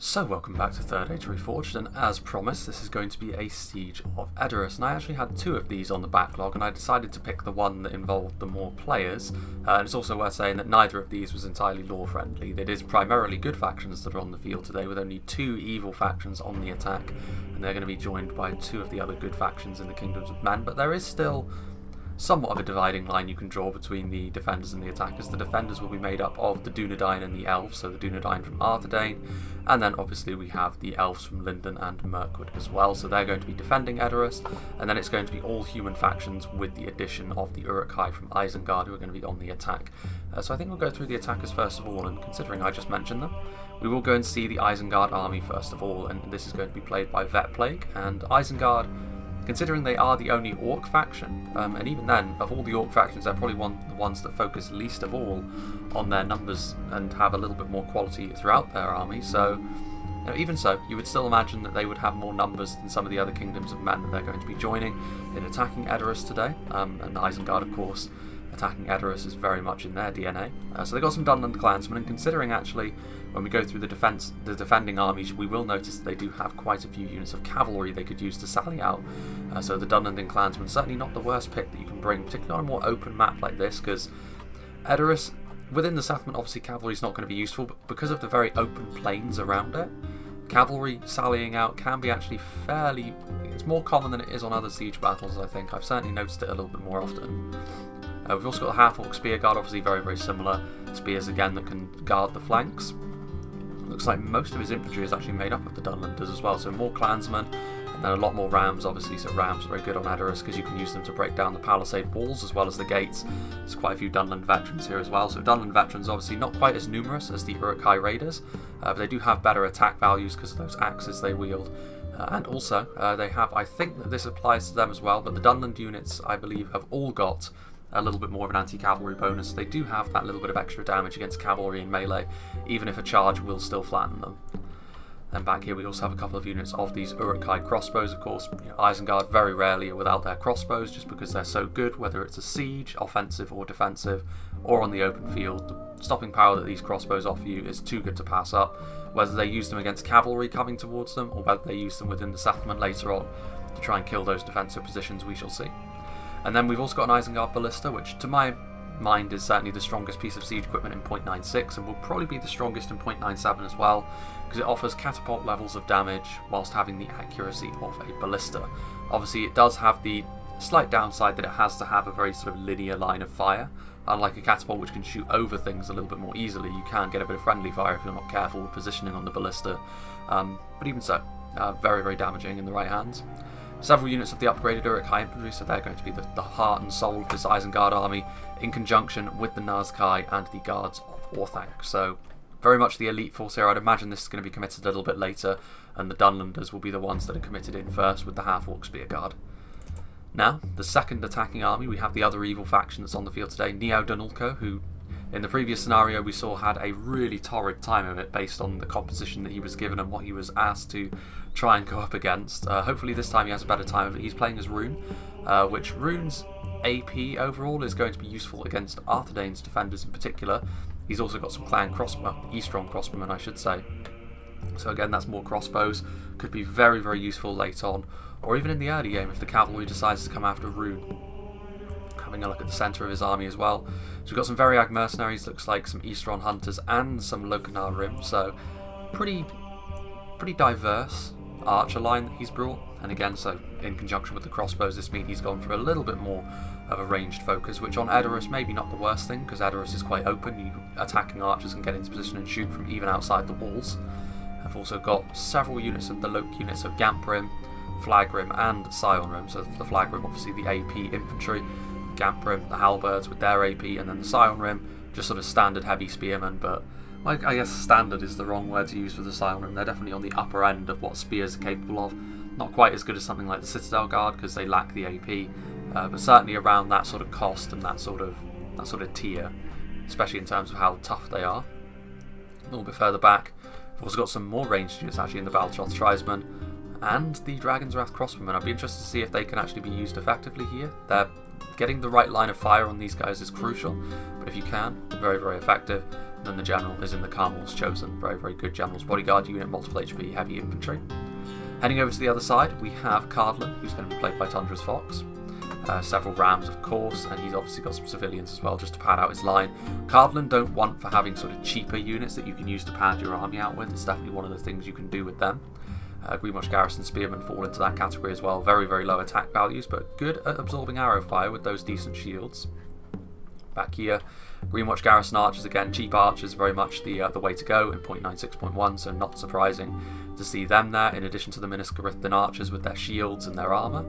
So welcome back to Third Age Reforged, and as promised this is going to be a Siege of EDORAS, and I actually had two of these on the backlog and I decided to pick the one that involved the more players, and it's also worth saying that neither of these was entirely lore friendly. It is primarily good factions that are on the field today, with only two evil factions on the attack, and they're going to be joined by two of the other good factions in the Kingdoms of Men, but there is still somewhat of a dividing line you can draw between the defenders and the attackers. The defenders will be made up of the DUNEDAIN and the ELVES, so the DUNEDAIN from DUNEDAIN, and then obviously we have the ELVES from Linden and Mirkwood as well, so they're going to be defending EDORAS, and then it's going to be all human factions with the addition of the Uruk-hai from Isengard who are going to be on the attack. So I think we'll go through the attackers first of all, and considering I just mentioned them, we will go and see the Isengard army first of all, and this is going to be played by Vetplague, and Isengard, considering they are the only Orc faction, and even then, of all the Orc factions, they're probably the ones that focus least of all on their numbers and have a little bit more quality throughout their army, so even so, you would still imagine that they would have more numbers than some of the other Kingdoms of Men that they're going to be joining in attacking EDORAS today, and Isengard, of course, attacking EDORAS is very much in their DNA. So they've got some Dunland clansmen, and considering actually when we go through the defending armies, we will notice that they do have quite a few units of cavalry they could use to sally out. So the Dunland clansmen, certainly not the worst pick that you can bring, particularly on a more open map like this, because EDORAS, within the settlement, obviously cavalry is not going to be useful, but because of the very open plains around it, cavalry sallying out can be actually fairly, it's more common than it is on other siege battles, I think. I've certainly noticed it a little bit more often. We've also got a half-orc spear guard, obviously very, very similar. Spears again that can guard the flanks. Looks like most of his infantry is actually made up of the Dunlanders as well, so more clansmen, and then a lot more rams, obviously, so rams are very good on EDORAS because you can use them to break down the palisade walls as well as the gates. There's quite a few Dunland veterans here as well, so Dunland veterans obviously not quite as numerous as the Uruk-hai raiders, but they do have better attack values because of those axes they wield. And also, they have, I think that this applies to them as well, but the Dunland units, I believe, have all got a little bit more of an anti-cavalry bonus. They do have that little bit of extra damage against cavalry and melee, even if a charge will still flatten them. Then back here we also have a couple of units of these Uruk-hai crossbows, of course. Isengard very rarely are without their crossbows, just because they're so good, whether it's a siege, offensive or defensive, or on the open field. The stopping power that these crossbows offer you is too good to pass up, whether they use them against cavalry coming towards them, or whether they use them within the settlement later on to try and kill those defensive positions, we shall see. And then we've also got an Isengard Ballista, which to my mind is certainly the strongest piece of siege equipment in 0.96, and will probably be the strongest in 0.97 as well, because it offers catapult levels of damage whilst having the accuracy of a ballista. Obviously it does have the slight downside that it has to have a very sort of linear line of fire. Unlike a catapult which can shoot over things a little bit more easily, you can get a bit of friendly fire if you're not careful with positioning on the ballista. But even so, very, very damaging in the right hands. Several units of the upgraded Uruk-hai infantry, so they're going to be the heart and soul of this Isengard army, in conjunction with the Nazkai and the guards of Orthanc. So very much the elite force here. I'd imagine this is going to be committed a little bit later, and the Dunlanders will be the ones that are committed in first with the half-orc spear guard. Now, the second attacking army, we have the other evil faction that's on the field today, Neo-Dunulko, who in the previous scenario we saw had a really torrid time of it based on the composition that he was given and what he was asked to try and go up against. Hopefully this time he has a better time of it. He's playing as Rune, which Rune's AP overall is going to be useful against Arthedain's defenders in particular. He's also got some clan Eastron crossbowmen, I should say. So again, that's more crossbows. Could be very, very useful late on, or even in the early game if the cavalry decides to come after Rune. Having a look at the centre of his army as well. So we've got some Variag mercenaries, looks like some Eastron hunters and some Lokanar Rim, so pretty diverse archer line that he's brought. And again, so in conjunction with the crossbows, this means he's gone for a little bit more of a ranged focus, which on EDORAS maybe not the worst thing, because EDORAS is quite open. Attacking archers can get into position and shoot from even outside the walls. I've also got several units of the Loke units of Gamprim, Flagrim and Scionrim. So the Flagrim obviously the AP infantry, Gamprim, the halberds with their AP, and then the Scionrim, just sort of standard heavy spearmen, but I guess standard is the wrong word to use for the Scionrim. They're definitely on the upper end of what spears are capable of. Not quite as good as something like the Citadel Guard because they lack the AP, but certainly around that sort of cost and that sort of tier, especially in terms of how tough they are. A little bit further back, we've also got some more ranged units actually in the Baltroth Tribesmen and the Dragon's Wrath Crossbowmen. I'd be interested to see if they can actually be used effectively here. Getting the right line of fire on these guys is crucial, but if you can, very, very effective. then the general is in the Carmel's Chosen. Very, very good general's bodyguard unit, multiple HP, heavy infantry. Heading over to the other side, we have Cardlin, who's going to be played by Tundra's Fox. Several rams, of course, and he's obviously got some civilians as well, just to pad out his line. Cardlin don't want for having sort of cheaper units that you can use to pad your army out with. It's definitely one of the things you can do with them. Greenwatch Garrison Spearmen fall into that category as well. Very, very low attack values, but good at absorbing arrow fire with those decent shields. Back here, Greenwatch Garrison Archers, again, cheap archers, very much the way to go in 0.96.1, so not surprising to see them there, in addition to the Miniscarithan Archers with their shields and their armour.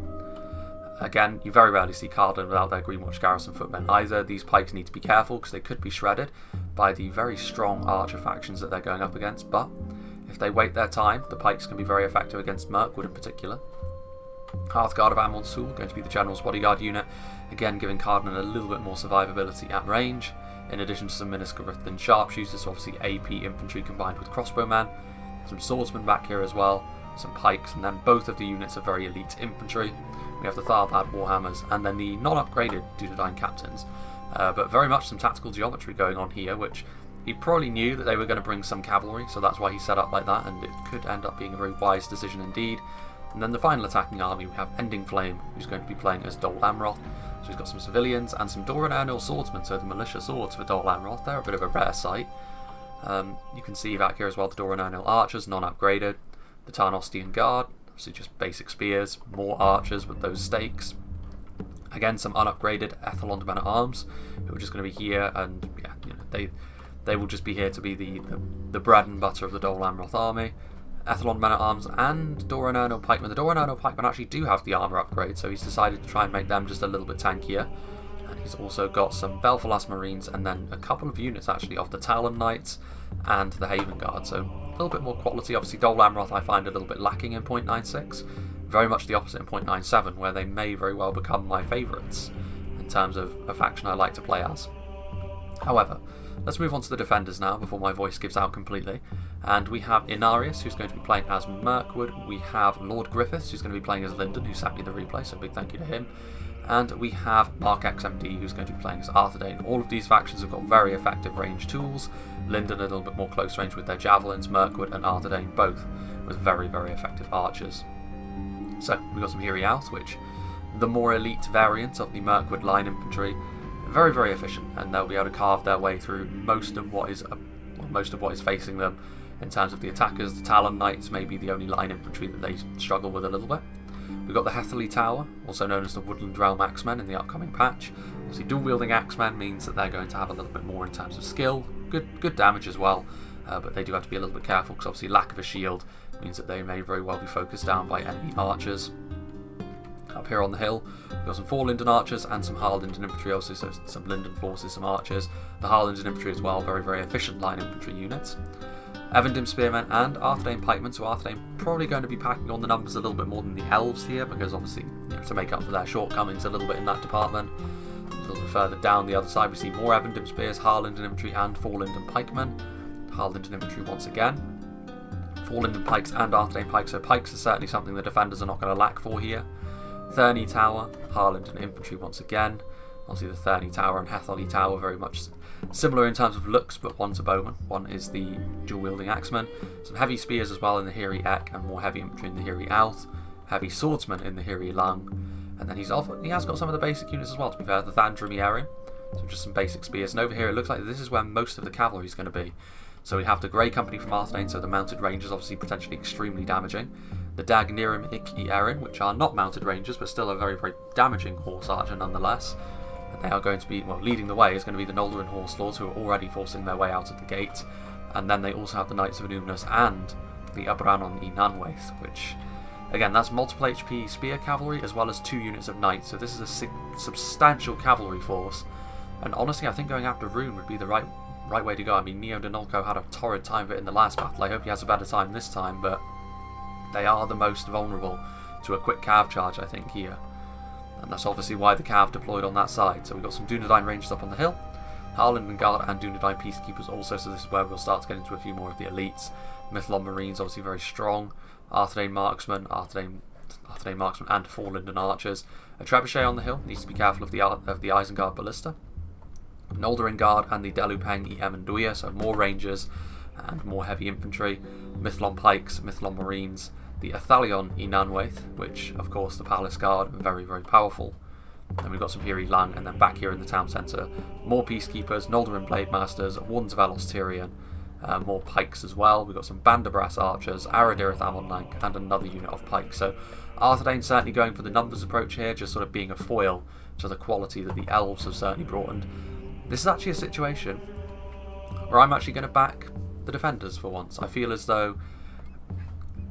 Again, you very rarely see Cardin without their Greenwatch Garrison footmen either. These pikes need to be careful because they could be shredded by the very strong archer factions that they're going up against, but if they wait their time, the pikes can be very effective against Mirkwood in particular. Hearthguard of Amon-Sul, going to be the General's Bodyguard unit, again giving Cardin a little bit more survivability at range, in addition to some Miniscarithan Sharpshooters, so obviously AP infantry combined with crossbowmen, some swordsmen back here as well, some pikes, and then both of the units are very elite infantry. We have the Tharbad Warhammers, and then the non-upgraded Dunedain captains, but very much some tactical geometry going on here, which he probably knew that they were going to bring some cavalry, so that's why he set up like that, and it could end up being a very wise decision indeed. And then the final attacking army, we have Ending Flame, who's going to be playing as Dol Amroth. So he's got some civilians and some Doran Ernil swordsmen, so the militia swords for Dol Amroth. They're a bit of a rare sight. You can see back here as well the Doran Ernil archers, non-upgraded. The Tarnostian Guard, obviously just basic spears, more archers with those stakes. Again, some unupgraded Ethelond men-at-arms, who are just going to be here, and yeah, you know, they will just be here to be the bread and butter of the Dol Amroth army. Ethelond men-at-arms and Doran Ernil pikemen. The Doran Ernil pikemen actually do have the armour upgrade, so he's decided to try and make them just a little bit tankier. And he's also got some Belfalas Marines, and then a couple of units actually of the Talon Knights and the Haven Guard, so a little bit more quality. Obviously Dol Amroth I find a little bit lacking in 0.96, very much the opposite in 0.97, where they may very well become my favourites in terms of a faction I like to play as. However, let's move on to the defenders now before my voice gives out completely. And we have Inarius, who's going to be playing as Mirkwood. We have Lord Griffiths, who's going to be playing as Lyndon, who sent me the replay, so big thank you to him. And we have Mark XMD, who's going to be playing as Arthedain. All of these factions have got very effective range tools. Lyndon a little bit more close range with their javelins, Mirkwood and Arthedain both with very, very effective archers. So we've got some Hiri Alth, which the more elite variant of the Mirkwood line infantry, very, very efficient, and they'll be able to carve their way through most of what is facing them in terms of the attackers. The Talon Knights may be the only line infantry that they struggle with a little bit. We've got the Hetherley Tower, also known as the Woodland Realm Axemen in the upcoming patch. Obviously, dual-wielding Axemen means that they're going to have a little bit more in terms of skill, good damage as well, but they do have to be a little bit careful because obviously lack of a shield means that they may very well be focused down by enemy archers. Up here on the hill, we've got some 4 Linden archers and some Harlinden infantry, also so some Linden forces, some archers. The Harlinden infantry as well, very, very efficient line infantry units. Evendim spearmen and Arthedain pikemen, so Arthedain probably going to be packing on the numbers a little bit more than the elves here, because obviously, you know, to make up for their shortcomings a little bit in that department. A little bit further down the other side, we see more Evendim spears, Harlinden infantry and 4 Linden pikemen. Harlinden infantry once again. 4 Linden pikes and Arthedain pikes, so pikes are certainly something the defenders are not going to lack for here. Thurney Tower, Harlinden infantry once again. Obviously the Thurney Tower and Hetherley Tower very much similar in terms of looks, but one's a bowman, one is the dual-wielding axeman. Some heavy spears as well in the Hiri Ek, and more heavy infantry in the Hiri Alth. Heavy swordsmen in the Hiri Lung. And then he has got some of the basic units as well, to be fair, the Thandrimi Erin. So just some basic spears. And over here it looks like this is where most of the cavalry is going to be. So we have the Grey Company from Arthedain, so the mounted rangers obviously potentially extremely damaging. The Dagnirim Iki Erin, which are not mounted rangers, but still a very, very damaging horse archer nonetheless. And they are going to be, well, leading the way is going to be the Noldorin Horse Lords, who are already forcing their way out of the gate. And then they also have the Knights of Anubis and the Abranon I Nanwaith, which, again, that's multiple HP spear cavalry as well as 2 units of knights. So this is a substantial cavalry force. And honestly, I think going after Rune would be the right way to go. I mean, Neo Denolko had a torrid time of it in the last battle. I hope he has a better time this time, but they are the most vulnerable to a quick cav charge, I think, here. And that's obviously why the cav deployed on that side. So we've got some Dunedain rangers up on the hill, Harlinden Guard and Dunedain Peacekeepers also, so this is where we'll start to get into a few more of the elites. Mithlon Marines, obviously very strong. Arthedain Marksmen, Arthedain Marksmen and 4 Linden Archers. A Trebuchet on the hill, needs to be careful of the Isengard Ballista. Noldorin Guard and the Delupeng EM and Duya, so more rangers and more heavy infantry. Mithlon Pikes, Mithlon Marines, the Athalion Inanwaith, which of course the Palace Guard, very, very powerful. Then we've got some Hiri Lang, and then back here in the town centre, more Peacekeepers, Noldorin Blade Masters, Wardens of Elos Tyrion, more Pikes as well. We've got some Banderbras Archers, Aradirith Amon Lank, and another unit of Pikes. So Arthedain certainly going for the numbers approach here, just sort of being a foil to the quality that the Elves have certainly brought. And this is actually a situation where I'm actually going to back the defenders for once. I feel as though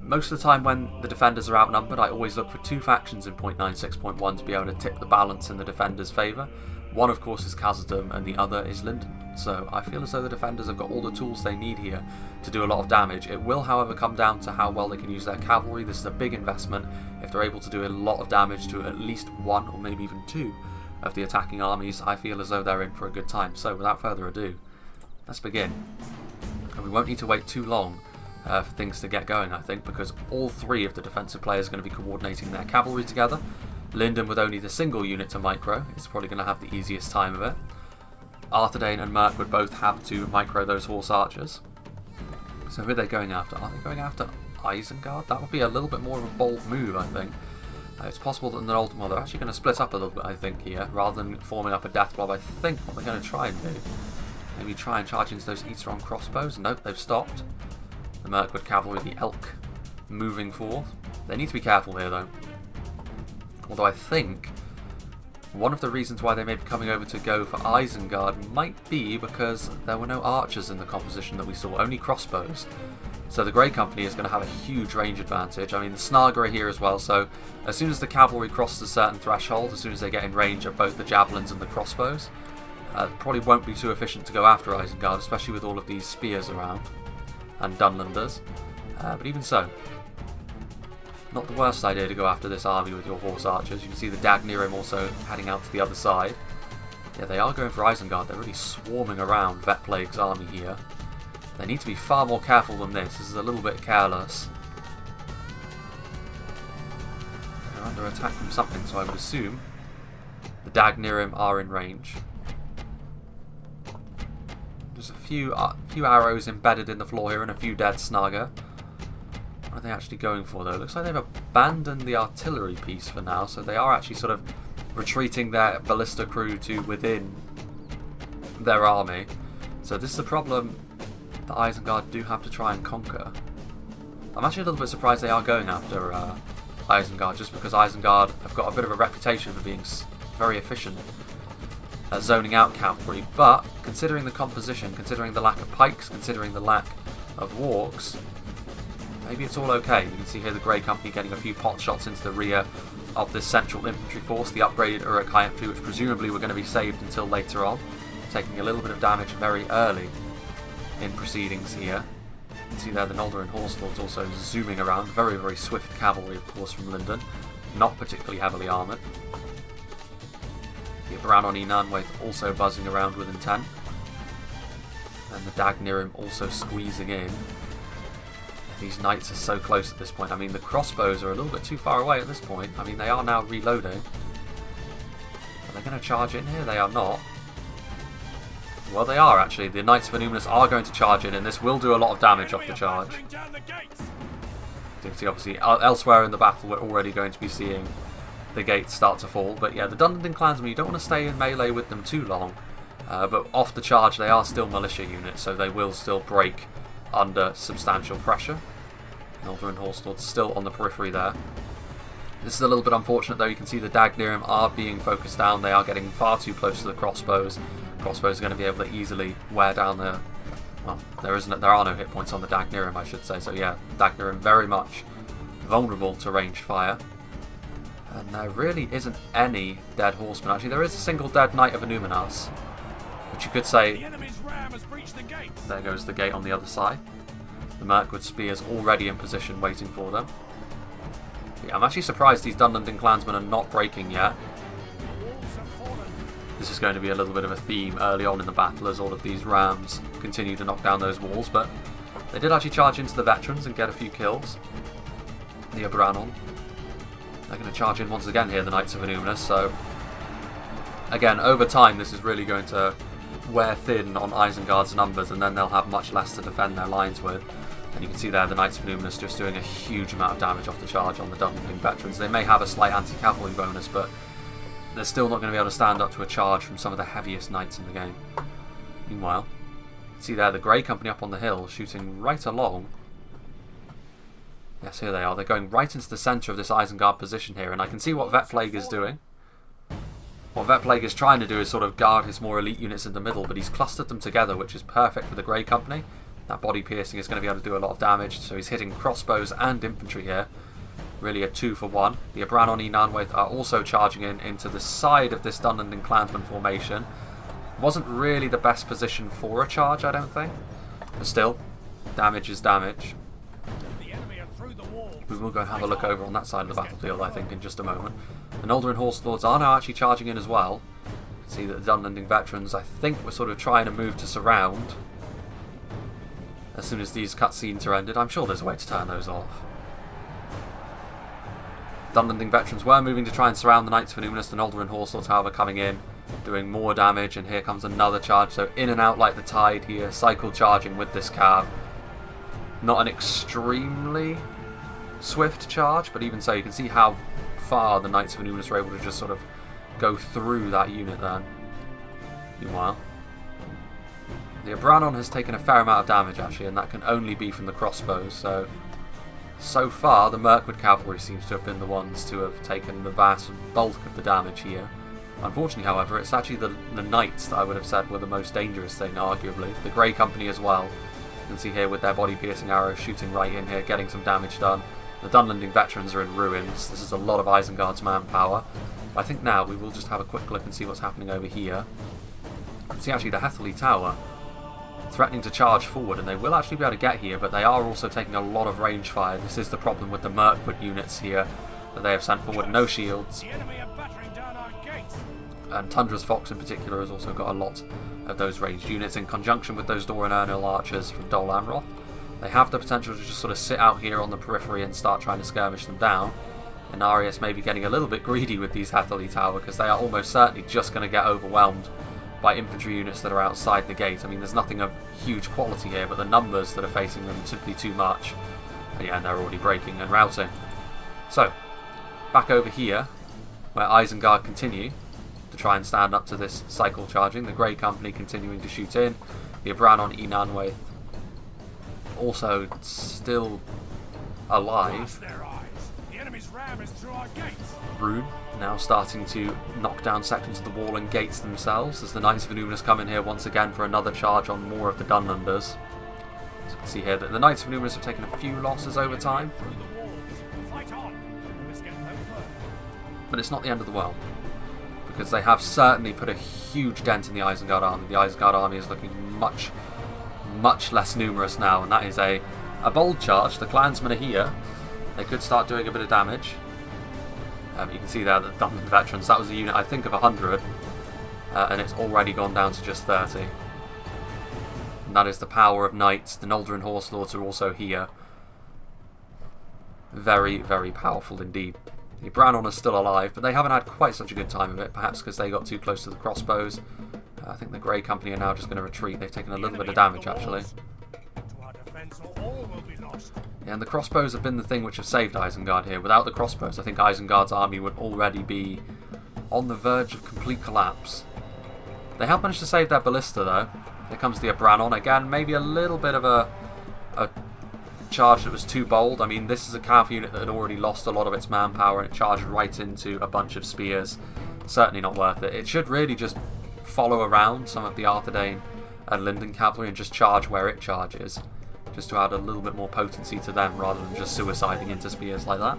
most of the time when the defenders are outnumbered, I always look for two factions in 0.96.1 to be able to tip the balance in the defenders' favour. One, of course, is Khazad-dûm, and the other is Linden. So I feel as though the defenders have got all the tools they need here to do a lot of damage. It will, however, come down to how well they can use their cavalry. This is a big investment. If they're able to do a lot of damage to at least one or maybe even two of the attacking armies, I feel as though they're in for a good time. So without further ado, let's begin. And we won't need to wait too long for things to get going, I think, because all three of the defensive players are going to be coordinating their cavalry together. Linden, with only the single unit to micro, is probably going to have the easiest time of it. Arthedain and Merc would both have to micro those horse archers. So who are they going after? Are they going after Isengard? That would be a little bit more of a bold move, I think. It's possible that they're actually going to split up a little bit, I think, here, rather than forming up a death blob. I think what they're going to try and do, maybe try and charge into those Easteron crossbows. Nope, they've stopped. The Mirkwood cavalry, the Elk, moving forth. They need to be careful here, though. Although I think one of the reasons why they may be coming over to go for Isengard might be because there were no archers in the composition that we saw, only crossbows. So the Grey Company is going to have a huge range advantage. I mean, the Snaga are here as well, so as soon as the cavalry crosses a certain threshold, as soon as they get in range of both the javelins and the crossbows, probably won't be too efficient to go after Isengard, especially with all of these spears around, and Dunlanders. But even so, not the worst idea to go after this army with your horse archers. You can see the Dagnerim also heading out to the other side. Yeah, they are going for Isengard. They're really swarming around Vetplague's army here. They need to be far more careful than this. This is a little bit careless. They're under attack from something, so I would assume the Dagnerim are in range. There's a few arrows embedded in the floor here and a few dead Snaga. What are they actually going for, though? Looks like they've abandoned the artillery piece for now, so they are actually sort of retreating their ballista crew to within their army. So this is a problem that Isengard do have to try and conquer. I'm actually a little bit surprised they are going after Isengard, just because Isengard have got a bit of a reputation for being very efficient at zoning out cavalry, but considering the composition, considering the lack of pikes, considering the lack of walks, maybe it's all okay. You can see here the Grey Company getting a few pot shots into the rear of this central infantry force, the upgraded Uruk-hai infantry, which presumably were going to be saved until later on, taking a little bit of damage very early in proceedings here. You can see there the Noldorin Horse Lords also zooming around, very, very swift cavalry, of course, from Linden, not particularly heavily armoured. The Baranon Inanwaith also buzzing around with intent, and the Dagnerim also squeezing in. These knights are so close at this point. I mean, the crossbows are a little bit too far away at this point. I mean, they are now reloading. Are they going to charge in here? They are not. Well, they are actually. The Knights of Anubis are going to charge in, and this will do a lot of damage off the charge. You can see, obviously, elsewhere in the battle, we're already going to be seeing the gates start to fall. But yeah, the Dunedin clansmen, you don't want to stay in melee with them too long. But off the charge, they are still militia units, so they will still break under substantial pressure. Noldorin Horse Lords still on the periphery there. This is a little bit unfortunate, though. You can see the Dagnerim are being focused down. They are getting far too close to the crossbows. Crossbows are going to be able to easily wear down the... Well, there are no hit points on the Dagnerim, I should say. So yeah, Dagnerim very much vulnerable to ranged fire. And there really isn't any dead horsemen. Actually, there is a single dead Knight of Anubis, which you could say... There goes the gate on the other side. The Mirkwood spears already in position waiting for them. Yeah, I'm actually surprised these Dunedin clansmen are not breaking yet. This is going to be a little bit of a theme early on in the battle as all of these rams continue to knock down those walls, but they did actually charge into the veterans and get a few kills. The Abranon. They're going to charge in once again here, the Knights of Anubis, so again, over time this is really going to wear thin on Isengard's numbers, and then they'll have much less to defend their lines with. And you can see there the Knights of Numinous just doing a huge amount of damage off the charge on the Dunedin veterans. They may have a slight anti-cavalry bonus, but they're still not going to be able to stand up to a charge from some of the heaviest knights in the game. Meanwhile, you can see there the Grey Company up on the hill shooting right along. Yes, here they are. They're going right into the centre of this Isengard position here, and I can see what Vetplague is doing. What Vetplague is trying to do is sort of guard his more elite units in the middle, but he's clustered them together, which is perfect for the Grey Company. That body piercing is going to be able to do a lot of damage, so he's hitting crossbows and infantry here. Really a 2-for-1. The Abranon Enanwaith are also charging into the side of this Dunedin Clansman formation. Wasn't really the best position for a charge, I don't think. But still, damage is damage. We will go and have a look over on that side of the battlefield, I think, in just a moment. The Noldorin Horse Lords are now actually charging in as well. You can see that the Dunedin veterans, I think, were sort of trying to move to surround as soon as these cutscenes are ended. I'm sure there's a way to turn those off. Dunedin veterans were moving to try and surround the Knights of Numinous. The Noldorin Horse Lords, however, coming in, doing more damage, and here comes another charge. So in and out like the tide here, cycle charging with this cav. Not an extremely swift charge, but even so, you can see how far the Knights of Numinous were able to just sort of go through that unit then. Meanwhile, the Abranon has taken a fair amount of damage actually, and that can only be from the crossbows. So far, the Mirkwood Cavalry seems to have been the ones to have taken the vast bulk of the damage here. Unfortunately, however, it's actually the Knights that I would have said were the most dangerous thing, arguably. The Grey Company as well. You can see here with their body-piercing arrows shooting right in here, getting some damage done. The Dunedin veterans are in ruins. This is a lot of Isengard's manpower. I think now we will just have a quick look and see what's happening over here. You can see actually the Hetherley Tower threatening to charge forward, and they will actually be able to get here, but they are also taking a lot of range fire. This is the problem with the Mirkwood units here that they have sent forward. No shields. And Tundra's Fox in particular has also got a lot of those ranged units in conjunction with those Doran Ernil archers from Dol Amroth. They have the potential to just sort of sit out here on the periphery and start trying to skirmish them down. And Arius may be getting a little bit greedy with these Hetherley Tower, because they are almost certainly just going to get overwhelmed by infantry units that are outside the gate. I mean, there's nothing of huge quality here, but the numbers that are facing them are simply too much. And yeah, and they're already breaking and routing. So, back over here, where Isengard continue to try and stand up to this cycle charging. The Grey Company continuing to shoot in. The Abranon Enanwaith also still alive. Rune now starting to knock down sections of the wall and gates themselves as the Knights of Numinous come in here once again for another charge on more of the Dunlanders. So you can see here that the Knights of Numinous have taken a few losses over time. But it's not the end of the world, because they have certainly put a huge dent in the Isengard army. The Isengard army is looking much less numerous now, and that is a bold charge. The clansmen are here. They could start doing a bit of damage. You can see there that the Dunedin veterans, that was a unit I think of 100, and it's already gone down to just 30. And that is the power of knights. The Noldorin Horse Lords are also here. Very, very powerful indeed. The Abranon is still alive, but they haven't had quite such a good time of it, perhaps because they got too close to the crossbows. I think the Grey Company are now just going to retreat. They've taken a little bit of damage actually. Yeah, and the crossbows have been the thing which have saved Isengard here. Without the crossbows, I think Isengard's army would already be on the verge of complete collapse. They have managed to save their ballista though. Here comes the Abranon again. Maybe a little bit of a charge that was too bold. I mean, this is a cav unit that had already lost a lot of its manpower, and it charged right into a bunch of spears. Certainly not worth it. It should really just follow around some of the Arthedain and Linden cavalry and just charge where it charges, just to add a little bit more potency to them rather than just suiciding into spears like that.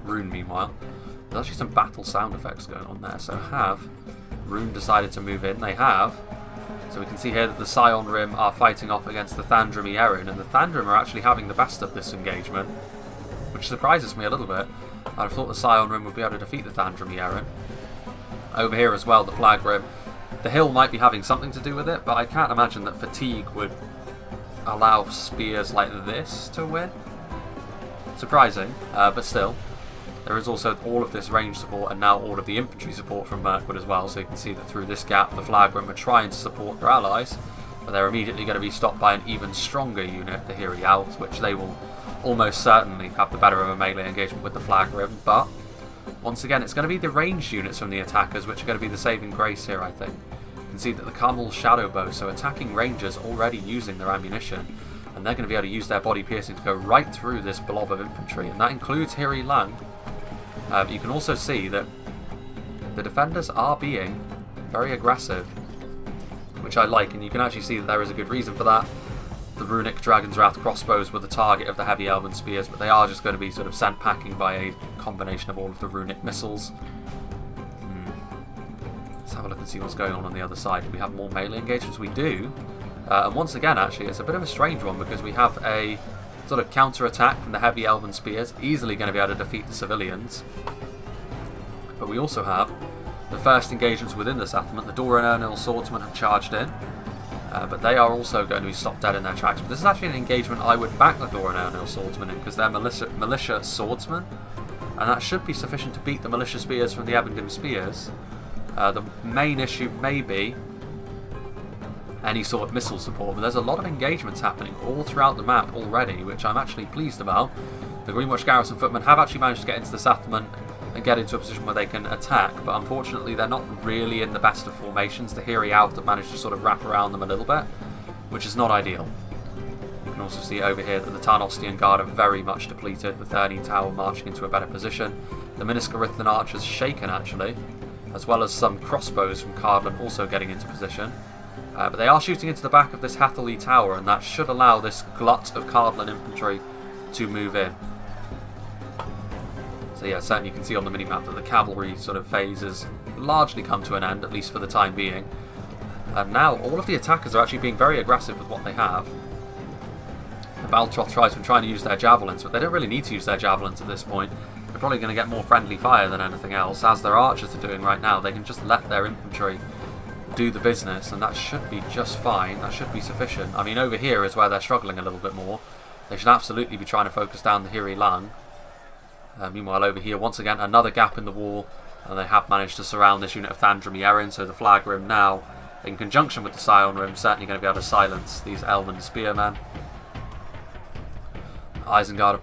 Rune, meanwhile, there's actually some battle sound effects going on there. So have Rune decided to move in? They have. So we can see here that the Scion Rim are fighting off against the Thandrim Erin, and the Thandrim are actually having the best of this engagement, which surprises me a little bit. I'd have thought the Scion Rim would be able to defeat the Thandrim Erin. Over here as well, the Flag Rim. The hill might be having something to do with it, but I can't imagine that fatigue would allow spears like this to win. Surprising, but still. There is also all of this range support and now all of the infantry support from Mirkwood as well, so you can see that through this gap the Flagrim are trying to support their allies, but they're immediately going to be stopped by an even stronger unit, the Hiri Elves, which they will almost certainly have the better of a melee engagement with the Flagrim, but once again it's going to be the ranged units from the attackers which are going to be the saving grace here, I think. You can see that the Carmel's Shadow Bow, so attacking rangers already using their ammunition, and they're going to be able to use their body piercing to go right through this blob of infantry, and that includes Hiri Lang. You can also see that the defenders are being very aggressive, which I like, and you can actually see that there is a good reason for that. The runic Dragon's Wrath crossbows were the target of the heavy elven spears, but they are just going to be sort of sent packing by a combination of all of the runic missiles. Let's have a look and see what's going on the other side. Do we have more melee engagements? We do. And once again, actually, it's a bit of a strange one because we have a sort of counter-attack from the heavy elven spears, easily going to be able to defeat the civilians. But we also have the first engagements within the settlement. The Dora and Ernil swordsmen have charged in, but they are also going to be stopped dead in their tracks. But this is actually an engagement I would back the Dora and Ernil swordsmen in, because they're militia swordsmen, and that should be sufficient to beat the militia spears from the Ebingdom spears. The main issue may be any sort of missile support, but there's a lot of engagements happening all throughout the map already, which I'm actually pleased about. The Greenwatch Garrison footmen have actually managed to get into the settlement and get into a position where they can attack, but unfortunately they're not really in the best of formations. The Hiri Out have managed to sort of wrap around them a little bit, which is not ideal. You can also see over here that the Tarnostian Guard are very much depleted, with 13 Tower marching into a better position. The Miniscarithan Archers shaken actually, as well as some crossbows from Cardland also getting into position. But they are shooting into the back of this Hatherley Tower, and that should allow this glut of Cardland infantry to move in. So yeah, certainly you can see on the minimap that the cavalry sort of phase has largely come to an end, at least for the time being. And now all of the attackers are actually being very aggressive with what they have. The Baltroth tribes have been trying to use their javelins, but they don't really need to use their javelins at this point. They're probably going to get more friendly fire than anything else, as their archers are doing right now. They can just let their infantry do the business, and that should be just fine. That should be sufficient. I mean, over here is where they're struggling a little bit more. They should absolutely be trying to focus down the Hiri Lang. Meanwhile, over here, once again, another gap in the wall, and they have managed to surround this unit of Thandram Erin, so the Flagrim now, in conjunction with the Scion Rim, certainly going to be able to silence these Elven Spearmen. Isengard are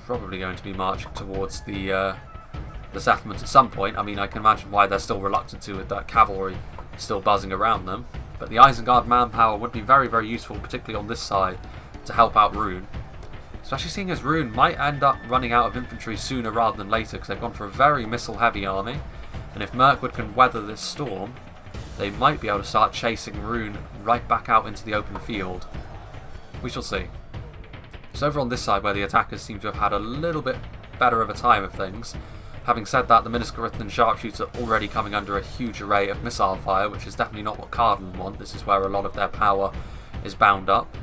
probably going to be marching towards the settlement at some point. I mean, I can imagine why they're still reluctant to, with that cavalry still buzzing around them. But the Isengard manpower would be very, very useful, particularly on this side, to help out Rune. Especially seeing as Rune might end up running out of infantry sooner rather than later, because they've gone for a very missile-heavy army. And if Mirkwood can weather this storm, they might be able to start chasing Rune right back out into the open field. We shall see. So over on this side, where the attackers seem to have had a little bit better of a time of things. Having said that, the Miniscarithan sharpshooters are already coming under a huge array of missile fire, which is definitely not what Cardland want. This is where a lot of their power is bound up.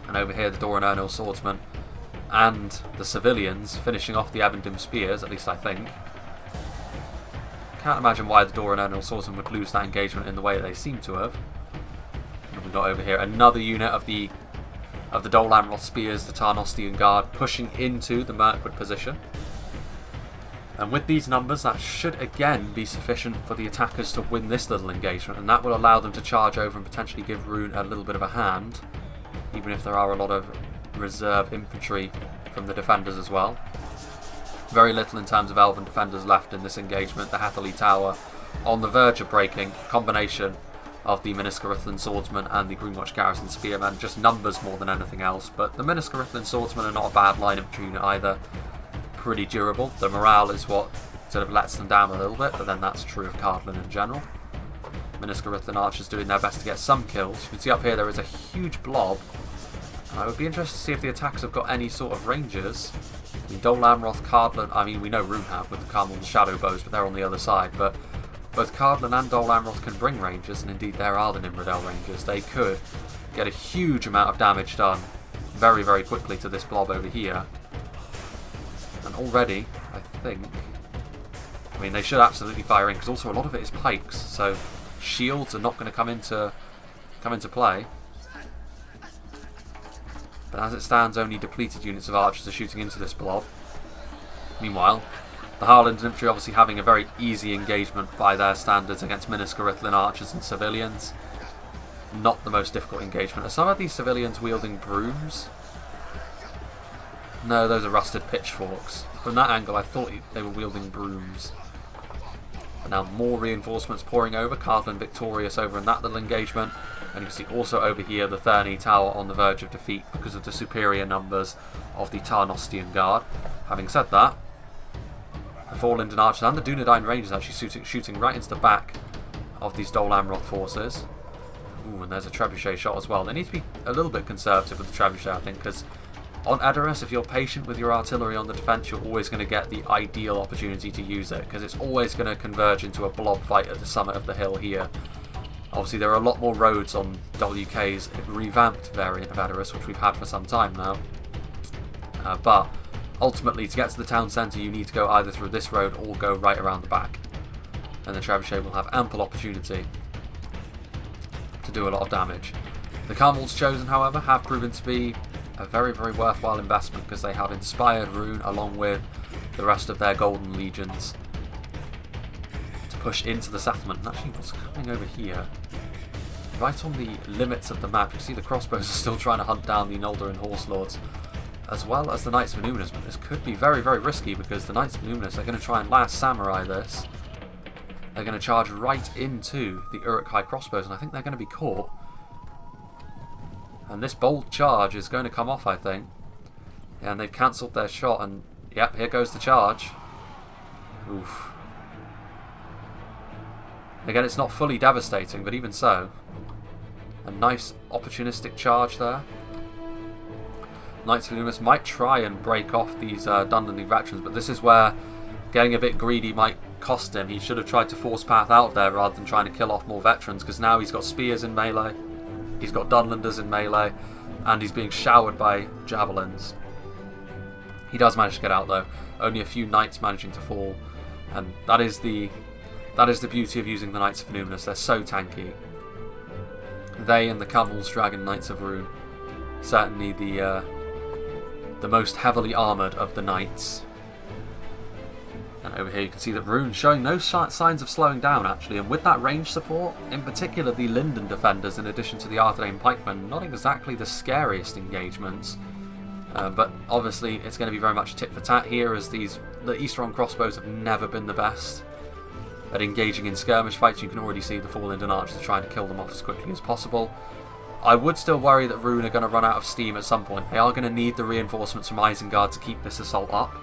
And over here, the Doran Ernil swordsmen and the civilians finishing off the Ebingdom spears, at least I think. Can't imagine why the Doran Ernil swordsmen would lose that engagement in the way they seem to have. And we've got over here another unit of the Dol Amroth spears, the Tarnostian Guard, pushing into the Mirkwood position. And with these numbers, that should again be sufficient for the attackers to win this little engagement, and that will allow them to charge over and potentially give Rune a little bit of a hand, even if there are a lot of reserve infantry from the defenders as well. Very little in terms of Elven defenders left in this engagement. The Hatherley Tower on the verge of breaking. Combination of the Miniscarithan swordsmen and the Greenwatch Garrison spearmen, just numbers more than anything else, but the Miniscarithan swordsmen are not a bad line of unit either. Pretty durable. The morale is what sort of lets them down a little bit, but then that's true of Cardland in general. Miniscarithan archers doing their best to get some kills. You can see up here there is a huge blob. I would be interested to see if the attackers have got any sort of rangers. I mean, Dol Amroth, Cardland, I mean we know Rune have with the Carmel's Shadow Bows, but they're on the other side. But both Cardland and Dol Amroth can bring rangers, and indeed there are the Nimrodel rangers. They could get a huge amount of damage done very, very quickly to this blob over here. And already, I think, I mean, they should absolutely fire in, because also a lot of it is pikes, so shields are not going to come into play. But as it stands, only depleted units of archers are shooting into this blob. Meanwhile, the Highland infantry obviously having a very easy engagement by their standards against Miniscarithlin archers and civilians. Not the most difficult engagement. Are some of these civilians wielding brooms? No, those are rusted pitchforks. From that angle, I thought they were wielding brooms. But now more reinforcements pouring over. Cardland victorious over in that little engagement. And you can see also over here the Thurney Tower on the verge of defeat because of the superior numbers of the Tarnostian Guard. Having said that, the 4 Linden Archers and the Dunedain Rangers actually shooting right into the back of these Dol Amroth forces. Ooh, and there's a trebuchet shot as well. They need to be a little bit conservative with the trebuchet, I think, because on Edoras, if you're patient with your artillery on the defence, you're always going to get the ideal opportunity to use it, because it's always going to converge into a blob fight at the summit of the hill here. Obviously, there are a lot more roads on WK's revamped variant of Edoras, which we've had for some time now. But ultimately, to get to the town centre, you need to go either through this road or go right around the back. And the trebuchet will have ample opportunity to do a lot of damage. The Carmels chosen, however, have proven to be a very, very worthwhile investment because they have inspired Rune along with the rest of their Golden Legions to push into the settlement. And actually, what's coming over here? Right on the limits of the map, you see the crossbows are still trying to hunt down the Noldorin Horse Lords, as well as the Knights of Numinous. But this could be very, very risky because the Knights of Numinous are going to try and last samurai this. They're going to charge right into the Uruk-hai crossbows, and I think they're going to be caught. And this bold charge is going to come off, I think. Yeah, and they've cancelled their shot, and yep, here goes the charge. Oof. Again, it's not fully devastating, but even so, a nice opportunistic charge there. Knights of Numinous might try and break off these Dunedin veterans, but this is where getting a bit greedy might cost him. He should have tried to force path out of there rather than trying to kill off more veterans, because now he's got spears in melee, he's got Dunlanders in melee, and he's being showered by javelins. He does manage to get out though, only a few knights managing to fall, and that is the beauty of using the Knights of Numinous. They're so tanky. They and the Camel's Dragon Knights of Rune, certainly the most heavily armoured of the knights. And over here you can see that Rune showing no signs of slowing down actually, and with that range support, in particular the Linden defenders in addition to the Arthedain pikemen, not exactly the scariest engagements. But obviously it's going to be very much tit for tat here, as the Easteron crossbows have never been the best at engaging in skirmish fights. You can already see the 4 Linden archers trying to kill them off as quickly as possible. I would still worry that Rune are going to run out of steam at some point. They are going to need the reinforcements from Isengard to keep this assault up.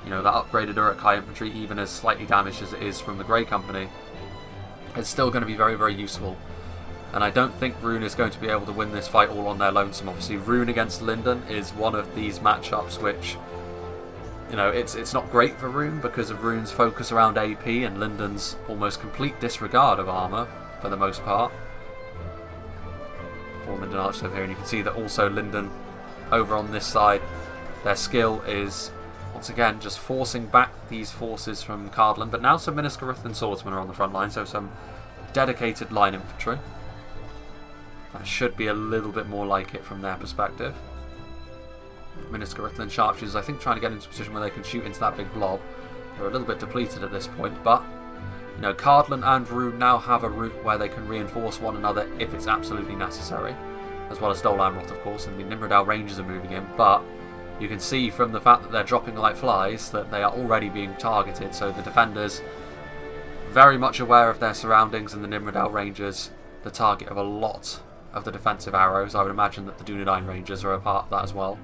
You know, that upgraded Uruk-hai infantry, even as slightly damaged as it is from the Grey Company, it's still going to be very, very useful. And I don't think Rune is going to be able to win this fight all on their lonesome. Obviously, Rune against Linden is one of these matchups which, you know, it's not great for Rune because of Rune's focus around AP and Linden's almost complete disregard of armour for the most part. 4 Linden archers over here, and you can see that also Linden over on this side, their skill is once again just forcing back these forces from Cardland, but now some Miniscarithlin swordsmen are on the front line, so some dedicated line infantry. That should be a little bit more like it from their perspective. Miniscarithlin sharpshooters, I think, trying to get into a position where they can shoot into that big blob. They're a little bit depleted at this point, but you know, Cardland and Rune now have a route where they can reinforce one another if it's absolutely necessary, as well as Dol Amroth, of course, and the Nimrodal Rangers are moving in, but you can see from the fact that they're dropping like flies that they are already being targeted, so the defenders very much aware of their surroundings, and the Nimrodal Rangers the target of a lot of the defensive arrows. I would imagine that the Dunedain Rangers are a part of that as well.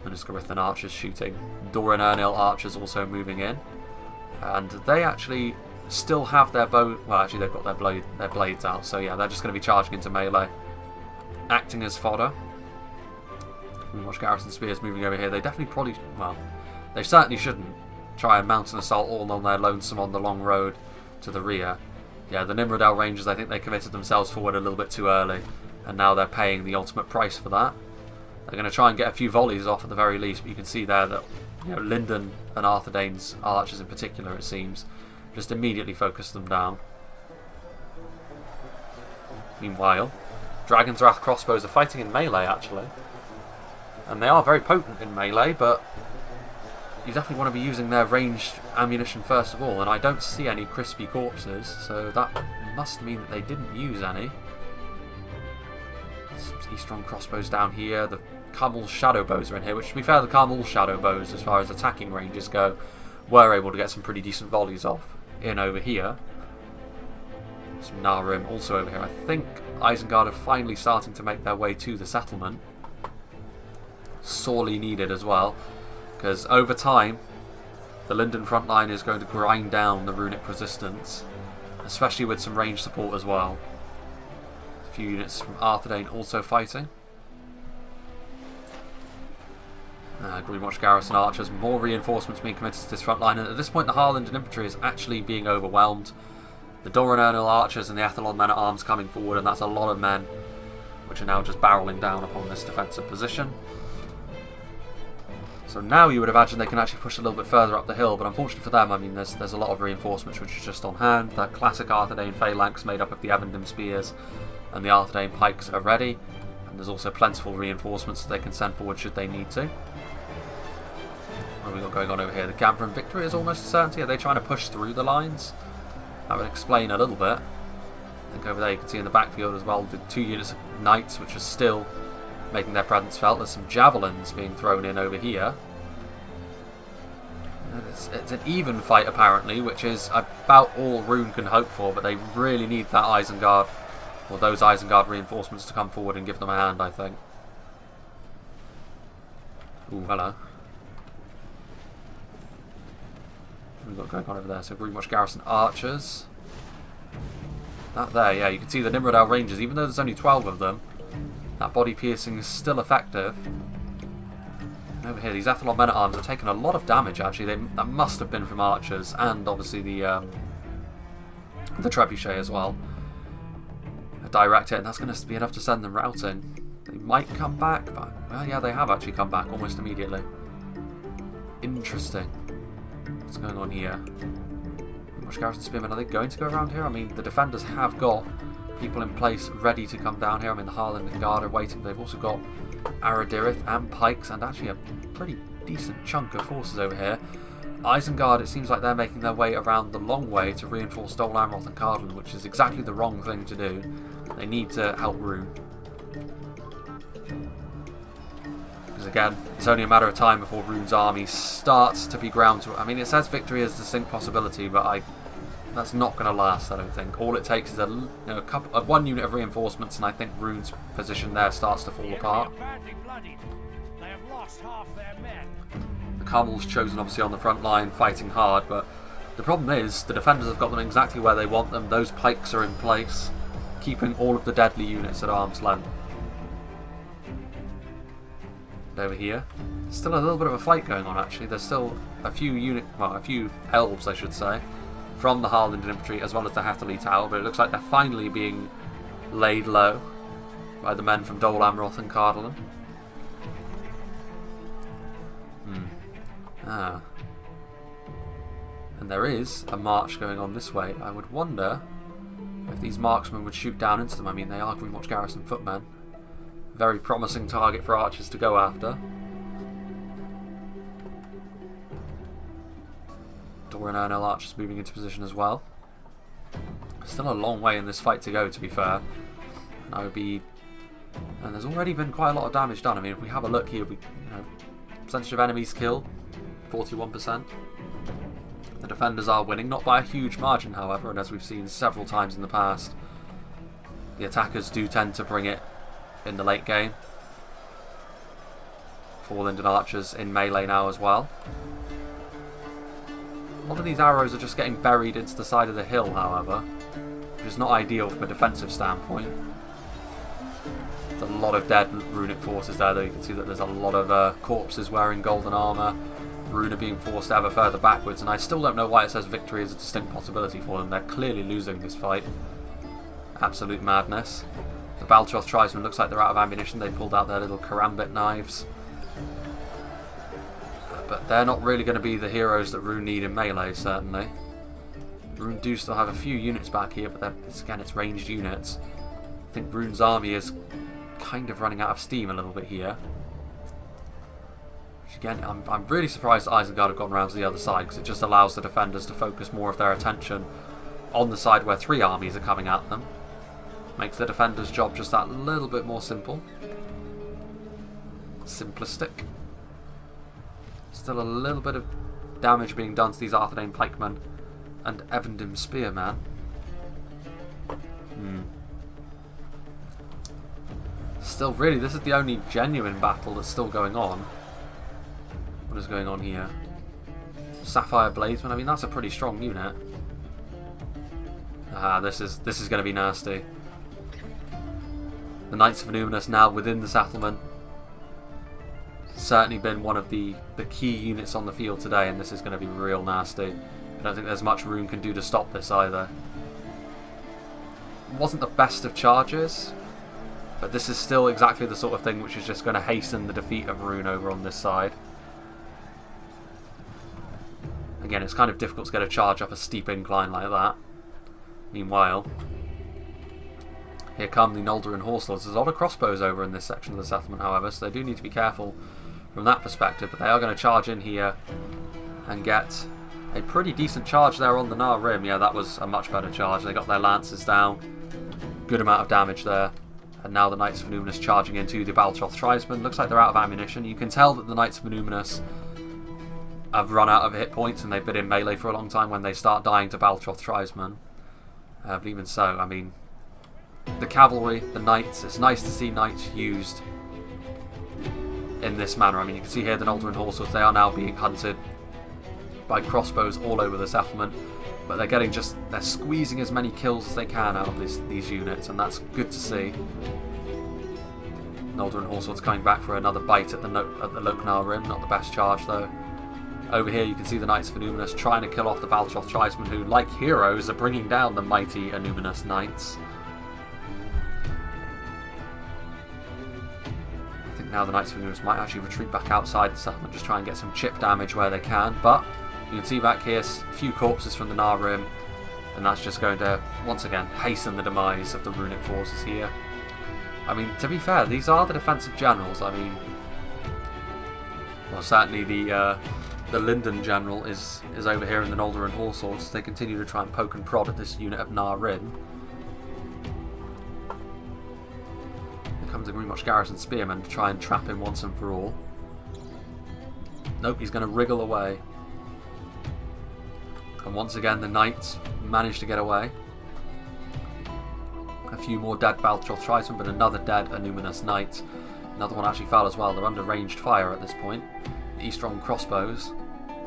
Miniscarithlin archers shooting. Doran Ernil archers also moving in. And they actually still have their bow. Well, actually, they've got their blades out. So yeah, they're just going to be charging into melee, acting as fodder. We watch Garrison Spears moving over here. They definitely probably, well, they certainly shouldn't try and mount an assault all on their lonesome on the long road to the rear. Yeah, the Nimrodal Rangers, I think they committed themselves forward a little bit too early, and now they're paying the ultimate price for that. They're going to try and get a few volleys off at the very least, but you can see there that, you know, Linden and Arthedain's archers in particular, it seems, just immediately focus them down. Meanwhile, Dragon's Wrath crossbows are fighting in melee actually, and they are very potent in melee, but you definitely want to be using their ranged ammunition first of all, and I don't see any crispy corpses, so that must mean that they didn't use any. Some Eastron crossbows down here, the Carmel's shadow bows are in here, which to be fair, the Carmel's shadow bows, as far as attacking ranges go, were able to get some pretty decent volleys off in over here. Some Narim also over here. I think Isengard are finally starting to make their way to the settlement. Sorely needed as well, because over time the Linden front line is going to grind down the runic resistance, especially with some range support as well. A few units from Arthedain also fighting. Greenwatch Garrison archers, more reinforcements being committed to this front line, and at this point the Harlingen infantry is actually being overwhelmed. The Doran Ernil archers and the Ethelon men at arms coming forward, and that's a lot of men which are now just barreling down upon this defensive position. So now you would imagine they can actually push a little bit further up the hill, but unfortunately for them, I mean, there's a lot of reinforcements which are just on hand. The classic Arthedain phalanx made up of the Evandem spears and the Arthedain pikes are ready, and there's also plentiful reinforcements that they can send forward should they need to. What have we got going on over here? The Gamprin victory is almost a certainty. Are they trying to push through the lines? That would explain a little bit. I think over there you can see in the backfield as well the 2 units of knights which are still making their presence felt. There's some javelins being thrown in over here. It's an even fight apparently, which is about all Rune can hope for, but they really need that Isengard, or those Isengard reinforcements to come forward and give them a hand, I think. Ooh, hello. What have we got going on over there? So Greenwatch Garrison archers. That there, yeah, you can see the Nimrodale Rangers, even though there's only 12 of them, that body piercing is still effective. And over here, these Ethelon men-at-arms have taken a lot of damage, actually. That must have been from archers, and obviously the trebuchet as well. A direct hit, and that's going to be enough to send them routing. They might come back, but, well, yeah, they have actually come back almost immediately. Interesting. What's going on here? Greenwatch Garrison Spearmen, are they going to go around here? I mean, the defenders have got people in place ready to come down here. I mean, the Harland Guard are waiting. They've also got Aradirith and Pikes, and actually a pretty decent chunk of forces over here. Isengard, it seems like they're making their way around the long way to reinforce Dol Amroth and Cardland, which is exactly the wrong thing to do. They need to help Rune. Because again, it's only a matter of time before Rune's army starts to be ground to... I mean, it says victory is a distinct possibility, but that's not going to last, I don't think. All it takes is one unit of reinforcements, and I think Rune's position there starts to fall apart. The Carmel's chosen, obviously, on the front line, fighting hard, but the problem is the defenders have got them exactly where they want them. Those pikes are in place, keeping all of the deadly units at arm's length. And over here, there's still a little bit of a fight going on, actually. There's still a few elves, I should say, from the Harland infantry as well as the Hatherley Tower, but it looks like they're finally being laid low by the men from Dol Amroth and Cardland. And there is a march going on this way. I would wonder if these marksmen would shoot down into them. I mean, they are Greenwatch Garrison footmen. Very promising target for archers to go after. Doran Ernil archers moving into position as well. Still a long way in this fight to go, to be fair. And there's already been quite a lot of damage done. I mean, if we have a look here, percentage of enemies killed, 41%. The defenders are winning, not by a huge margin, however, and as we've seen several times in the past, the attackers do tend to bring it in the late game. 4 Linden archers in melee now as well. A lot of these arrows are just getting buried into the side of the hill, however, which is not ideal from a defensive standpoint. There's a lot of dead runic forces there, though. You can see that there's a lot of corpses wearing golden armour. Rune are being forced ever further backwards, and I still don't know why it says victory is a distinct possibility for them. They're clearly losing this fight. Absolute madness. The Baltroth tribesmen looks like they're out of ammunition. They pulled out their little karambit knives. But they're not really going to be the heroes that Rune need in melee, certainly. Rune do still have a few units back here, but it's ranged units. I think Rune's army is kind of running out of steam a little bit here. Again, I'm really surprised that Isengard have gone around to the other side, because it just allows the defenders to focus more of their attention on the side where 3 armies are coming at them. Makes the defenders' job just that little bit more simple. Simplistic. Still a little bit of damage being done to these Arthedain pikemen and Evendim spearmen. Still, really, this is the only genuine battle that's still going on. What is going on here? Sapphire Bladesman, I mean, that's a pretty strong unit. This is going to be nasty. The Knights of Numinous now within the settlement. Certainly been one of the key units on the field today, and this is going to be real nasty. I don't think there's much Rune can do to stop this either. It wasn't the best of charges, but this is still exactly the sort of thing which is just going to hasten the defeat of Rune over on this side. Again, it's kind of difficult to get a charge up a steep incline like that. Meanwhile, here come the Noldorin Horse Lords. There's a lot of crossbows over in this section of the settlement, however, so they do need to be careful from that perspective. But they are going to charge in here and get a pretty decent charge there on the Nar Rim. Yeah, that was a much better charge. They got their lances down. Good amount of damage there. And now the Knights of Numinous charging into the Baltroth Tribesmen. Looks like they're out of ammunition. You can tell that the Knights of Numinous have run out of hit points, and they've been in melee for a long time when they start dying to Baltroth Tribesmen. But even so, I mean, the cavalry, the knights, it's nice to see knights used in this manner. I mean, you can see here the Noldorin Horses, they are now being hunted by crossbows all over the settlement, but they're getting they're squeezing as many kills as they can out of these units, and that's good to see. Noldorin Horses coming back for another bite at the Loknar Rim, not the best charge though. Over here you can see the Knights of Numinous trying to kill off the Baltroth Tribesmen, who, like heroes, are bringing down the mighty Numinous Knights. I think now the Knights of Numinous might actually retreat back outside the settlement, just try and get some chip damage where they can, but you can see back here a few corpses from the Nar Rim, and that's just going to, once again, hasten the demise of the runic forces here. I mean, to be fair, these are the defensive generals. I mean, well, certainly the Linden general is over here in the Noldorin Horse Lords. They continue to try and poke and prod at this unit of Nar Rim. Here comes a Greenwatch Garrison Spearman to try and trap him once and for all. Nope, he's going to wriggle away. And once again the Knights manage to get away. A few more dead Baltroth Tribesmen, but another dead Numinous Knight. Another one actually fell as well. They're under ranged fire at this point. The Eastron crossbows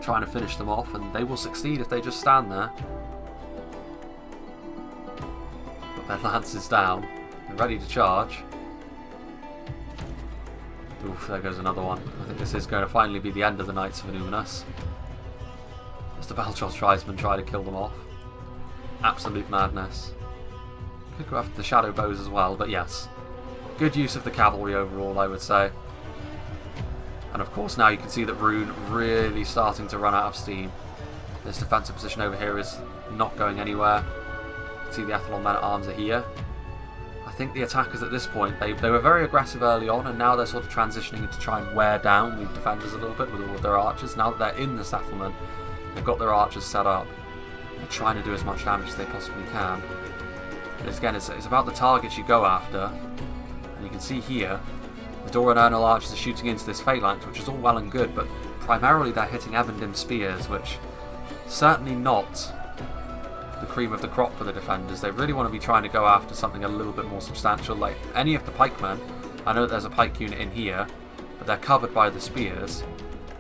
trying to finish them off, and they will succeed if they just stand there. Got their lances down. They're ready to charge. Oof, there goes another one. I think this is going to finally be the end of the Knights of Numinous. As the Baltroth Tribesmen try to kill them off. Absolute madness. Could go after the shadow bows as well, but yes. Good use of the cavalry overall, I would say. And of course now you can see that Rune really starting to run out of steam. This defensive position over here is not going anywhere. You can see the Athlon men-at-arms are here. I think the attackers at this point, they were very aggressive early on, and now they're sort of transitioning to try and wear down the defenders a little bit with all of their archers. Now that they're in the settlement, they've got their archers set up. They're trying to do as much damage as they possibly can. But again, it's about the targets you go after. And you can see here, the Dora Nernal archers are shooting into this phalanx, which is all well and good, but primarily they're hitting Evendim spears, which certainly not the cream of the crop for the defenders. They really want to be trying to go after something a little bit more substantial, like any of the pikemen. I know that there's a pike unit in here, but they're covered by the spears.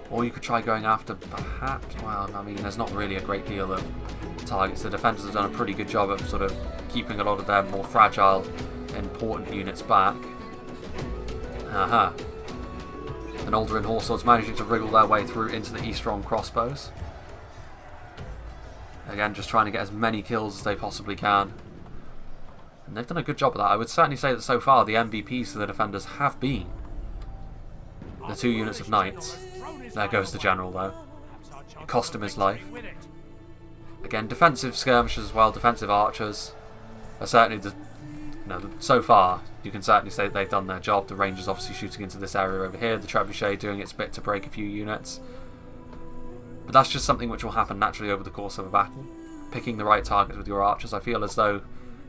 Or you could try going after, perhaps, well, I mean, there's not really a great deal of targets. The defenders have done a pretty good job of sort of keeping a lot of their more fragile, important units back. Aha. The Noldorin Horse Lords managing to wriggle their way through into the Eastron crossbows. Again, just trying to get as many kills as they possibly can. And they've done a good job of that. I would certainly say that so far the MVPs for the defenders have been the 2 units of knights. There goes the general though. It cost him his life. Again, defensive skirmishers as well, defensive archers are certainly so far, you can certainly say that they've done their job. The Rangers obviously shooting into this area over here, the Trebuchet doing its bit to break a few units. But that's just something which will happen naturally over the course of a battle. Picking the right targets with your archers. I feel as though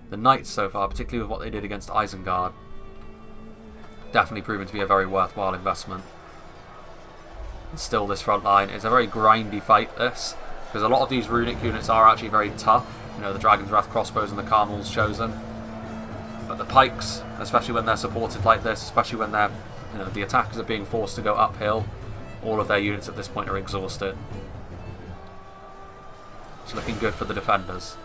the Knights so far, particularly with what they did against Isengard, definitely proven to be a very worthwhile investment. And still, this front line is a very grindy fight, this, because a lot of these runic units are actually very tough. The Dragon's Wrath crossbows and the Carmel's chosen. But the pikes, especially when they're supported like this, especially when they're, the attackers are being forced to go uphill, all of their units at this point are exhausted. It's looking good for the defenders.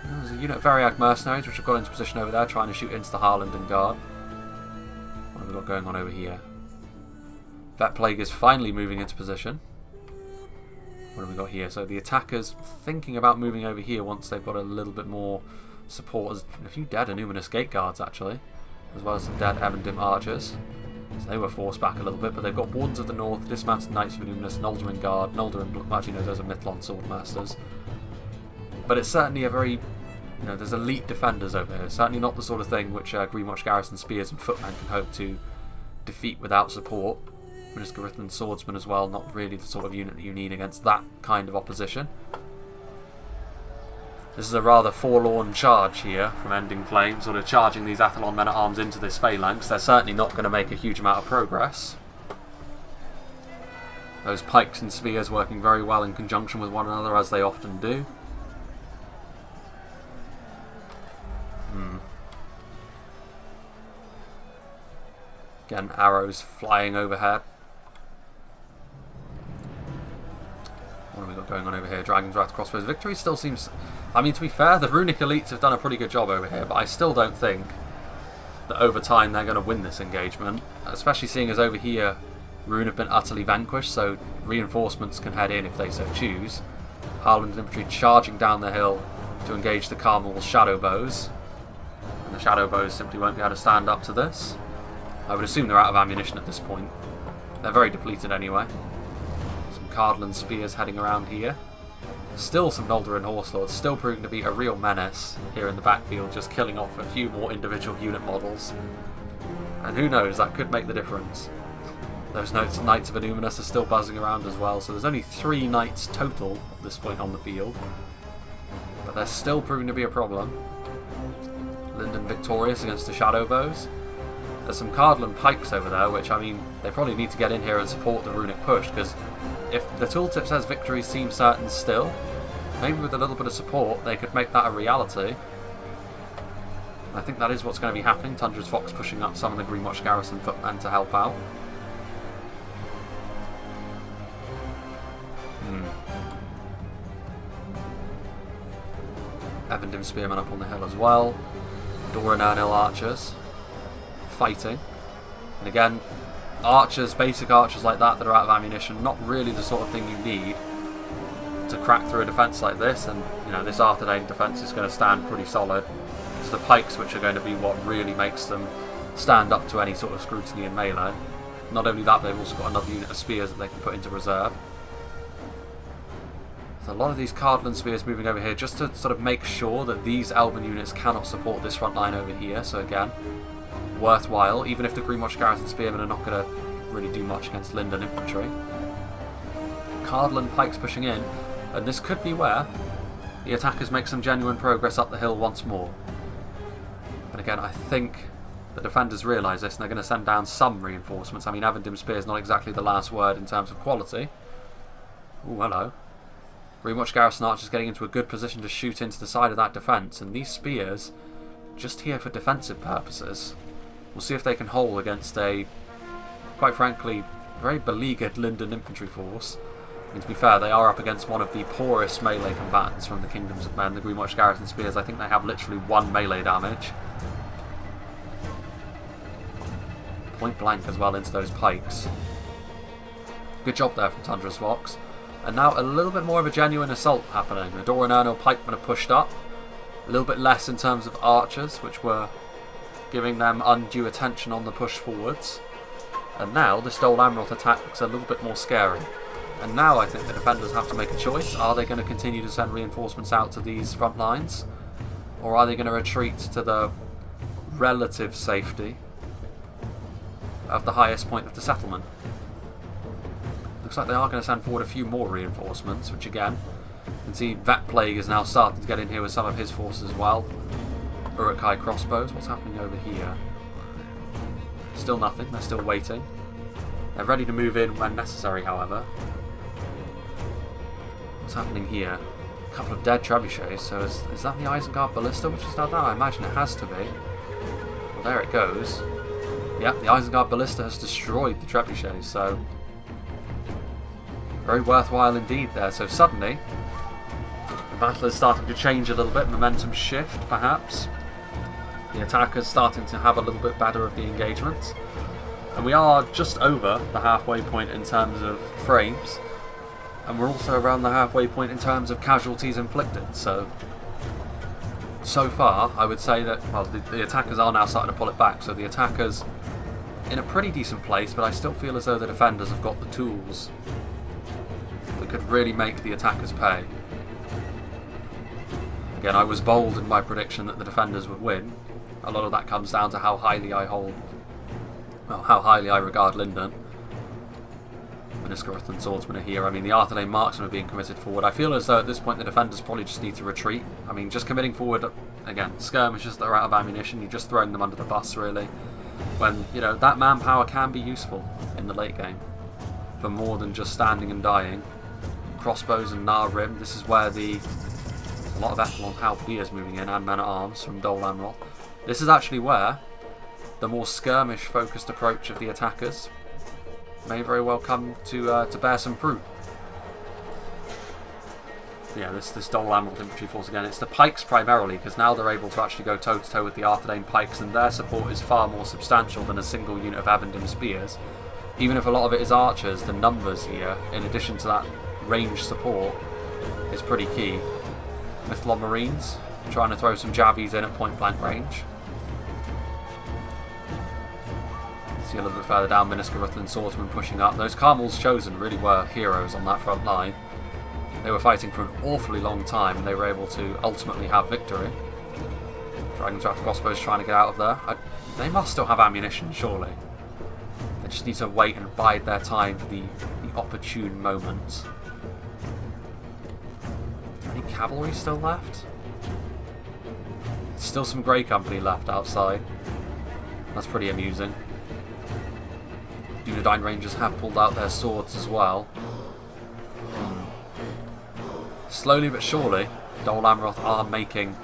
There's a unit of Variag mercenaries which have got into position over there, trying to shoot into the Harlenden Guard. What have we got going on over here? Vet Plague is finally moving into position. What have we got here? So the attackers thinking about moving over here once they've got a little bit more support. There's a few dead Annuminous Gate Guards actually, as well as some dead Evendim archers. So they were forced back a little bit, but they've got Wardens of the North, Dismounted Knights of Annuminous, Noldorin Guard, Noldorin, actually no, those are Mithlon Swordmasters. But it's certainly a very, there's elite defenders over here. Certainly not the sort of thing which Greenwatch Garrison Spears and Footmen can hope to defeat without support. Just Garithman Swordsman as well, not really the sort of unit that you need against that kind of opposition. This is a rather forlorn charge here from Ending Flame, sort of charging these Athlon men-at-arms into this phalanx. They're certainly not going to make a huge amount of progress. Those pikes and spears working very well in conjunction with one another, as they often do. Again, arrows flying overhead. What have we got going on over here? Dragon's Wrath crossbows. Victory still seems... I mean, to be fair, the Runic elites have done a pretty good job over here, but I still don't think that over time they're going to win this engagement. Especially seeing as over here, Rune have been utterly vanquished, so reinforcements can head in if they so choose. Harland infantry charging down the hill to engage the Carmel's shadow bows. And the shadow bows simply won't be able to stand up to this. I would assume they're out of ammunition at this point. They're very depleted anyway. Cardland spears heading around here. Still some Noldorin Horse Lords, still proving to be a real menace here in the backfield, just killing off a few more individual unit models. And who knows, that could make the difference. Those Knights of Annuminous are still buzzing around as well, so there's only 3 Knights total at this point on the field. But they're still proving to be a problem. Linden victorious against the Shadow Bows. There's some Cardland Pikes over there, which, I mean, they probably need to get in here and support the Runic push, because if the tooltip says victory seems certain still, maybe with a little bit of support they could make that a reality. I think that is what's going to be happening. Tundra's Fox pushing up some of the Greenwatch Garrison footmen to help out. Evendim Spearmen up on the hill as well. Doran Ernil archers fighting. And again, archers, basic archers like that are out of ammunition, not really the sort of thing you need to crack through a defence like this. And this Arthedain defence is going to stand pretty solid. It's the pikes which are going to be what really makes them stand up to any sort of scrutiny in melee. Not only that, but they've also got another unit of spears that they can put into reserve. So a lot of these Cardland spears moving over here just to sort of make sure that these Elven units cannot support this front line over here. So again, worthwhile, even if the Greenwatch Garrison Spearmen are not going to really do much against Linden infantry. Cardland pikes pushing in, and this could be where the attackers make some genuine progress up the hill once more. But again, I think the defenders realise this and they're going to send down some reinforcements. I mean, Evendim Spear is not exactly the last word in terms of quality. Ooh, hello. Greenwatch Garrison archers getting into a good position to shoot into the side of that defence, and these spears just here for defensive purposes. We'll see if they can hold against a, quite frankly, very beleaguered Linden infantry force. I mean, to be fair, they are up against one of the poorest melee combatants from the Kingdoms of Men, the Greenwatch Garrison Spears. I think they have literally 1 melee damage. Point blank as well into those pikes. Good job there from Tundra's Fox. And now a little bit more of a genuine assault happening. The Doran Ernil pikemen are pushed up. A little bit less in terms of archers, which were giving them undue attention on the push forwards. And now the Stole Amroth attack looks a little bit more scary. And now I think the defenders have to make a choice. Are they going to continue to send reinforcements out to these front lines? Or are they going to retreat to the relative safety of the highest point of the settlement? Looks like they are going to send forward a few more reinforcements, which again, you can see Vet Plague is now starting to get in here with some of his forces as well. Uruk-hai crossbows, what's happening over here? Still nothing, they're still waiting. They're ready to move in when necessary, however. What's happening here? A couple of dead trebuchets, so is that the Isengard Ballista which is done that? I imagine it has to be. Well, there it goes. Yep, the Isengard Ballista has destroyed the trebuchets, so very worthwhile indeed there. So suddenly, the battle is starting to change a little bit, momentum shift perhaps. The attackers starting to have a little bit better of the engagement. And we are just over the halfway point in terms of frames. And we're also around the halfway point in terms of casualties inflicted. So far, I would say that, well, the attackers are now starting to pull it back. So the attackers in a pretty decent place, but I still feel as though the defenders have got the tools that could really make the attackers pay. Again, I was bold in my prediction that the defenders would win. A lot of that comes down to how highly I regard Linden. Meniskoroth and Swordsman are here. I mean, the Arthedain marksmen are being committed forward. I feel as though at this point the defenders probably just need to retreat. I mean, just committing forward, again, skirmishers that are out of ammunition, you're just throwing them under the bus, really. When, you know, that manpower can be useful in the late game for more than just standing and dying. Crossbows and Nar Rim, this is where a lot of Echelon Halberdiers moving in, and men-at-arms from Dol Amroth. This is actually where the more skirmish-focused approach of the attackers may very well come to bear some fruit. Yeah, this Dol Amroth infantry force again. It's the pikes primarily, because now they're able to actually go toe-to-toe with the Arthedain pikes, and their support is far more substantial than a single unit of Avendum spears. Even if a lot of it is archers, the numbers here, in addition to that range support, is pretty key. Mithlon Marines, trying to throw some javies in at point-blank range. See a little bit further down, Meniskoroth and Swordsman pushing up. Those Carmel's Chosen really were heroes on that front line. They were fighting for an awfully long time, and they were able to ultimately have victory. Dragon's Wrath crossbows trying to get out of there. They must still have ammunition, surely. They just need to wait and bide their time for the opportune moment. Any cavalry still left? Still some Grey Company left outside. That's pretty amusing. Dunedain Rangers have pulled out their swords as well. Slowly but surely, Dol Amroth are making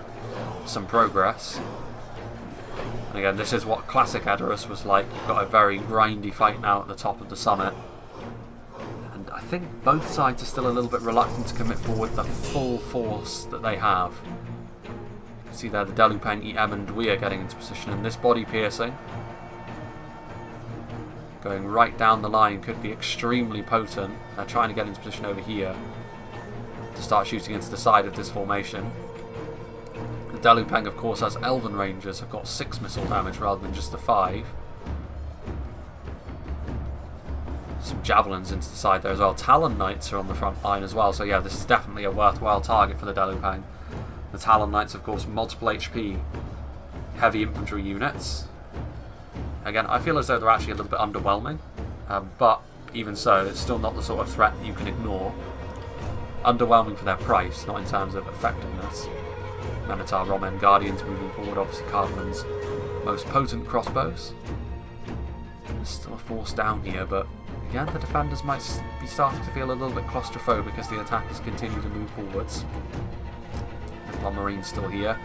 some progress. And again, this is what classic Edoras was like. You've got a very grindy fight now at the top of the summit. And I think both sides are still a little bit reluctant to commit forward the full force that they have. You can see there the Delupeng, Em and Dwyer getting into position, and this body piercing going right down the line could be extremely potent. They're trying to get into position over here to start shooting into the side of this formation. The Delupeng, of course, as Elven Rangers, have got 6 missile damage rather than just the 5. Some javelins into the side there as well. Talon Knights are on the front line as well, so yeah, this is definitely a worthwhile target for the Delupeng. The Talon Knights, of course, multiple HP heavy infantry units. Again, I feel as though they're actually a little bit underwhelming, but even so, it's still not the sort of threat that you can ignore. Underwhelming for their price, not in terms of effectiveness. Manatar, Romen, Guardians moving forward, obviously Cardin's most potent crossbows. There's still a force down here, but again, the defenders might be starting to feel a little bit claustrophobic as the attackers continue to move forwards. Mithlon Marines still here.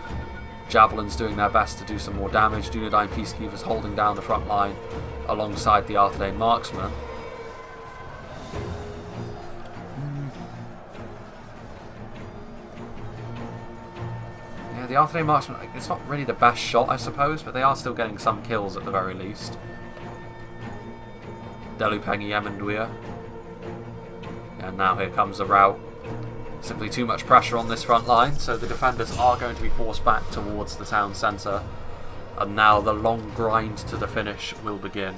Javelins doing their best to do some more damage. Dunedain Peacekeepers holding down the front line alongside the Arthedain marksmen. Yeah, the Arthedain marksmen, it's not really the best shot, I suppose, but they are still getting some kills at the very least. Delupeng, Em and Dwyer. And now here comes the rout. Simply too much pressure on this front line, so the defenders are going to be forced back towards the town centre. And now the long grind to the finish will begin.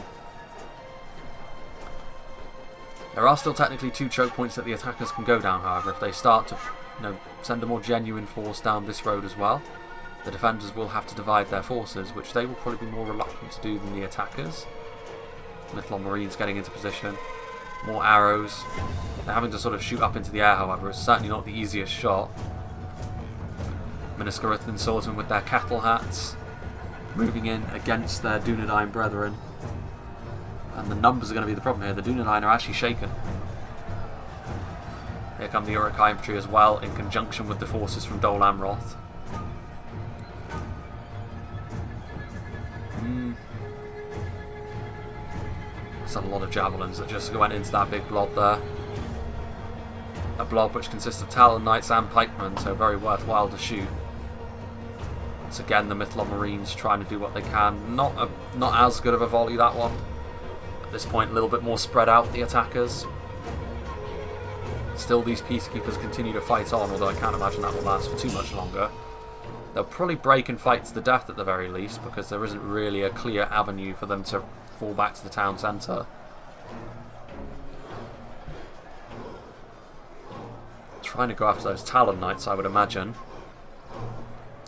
There are still technically 2 choke points that the attackers can go down, however, if they start to send a more genuine force down this road as well. the defenders will have to divide their forces, which they will probably be more reluctant to do than the attackers. Mythlon Marines getting into position. More arrows. They're having to sort of shoot up into the air, however. It's certainly not the easiest shot. Miniscarithan swordsmen with their cattle hats, moving in against their Dunedain brethren. And the numbers are going to be the problem here. The Dunedain are actually shaken. Here come the Uruk-hai infantry as well, in conjunction with the forces from Dol Amroth. That's a lot of javelins that just went into that big blob there. A blob which consists of Talon Knights and pikemen, so very worthwhile to shoot. Once again, the Mythlon Marines trying to do what they can. Not as good of a volley, that one. At this point, a little bit more spread out, the attackers. Still, these peacekeepers continue to fight on, although I can't imagine that will last for too much longer. They'll probably break and fight to the death at the very least, because there isn't really a clear avenue for them to fall back to the town centre. Trying to go after those Talon Knights, I would imagine.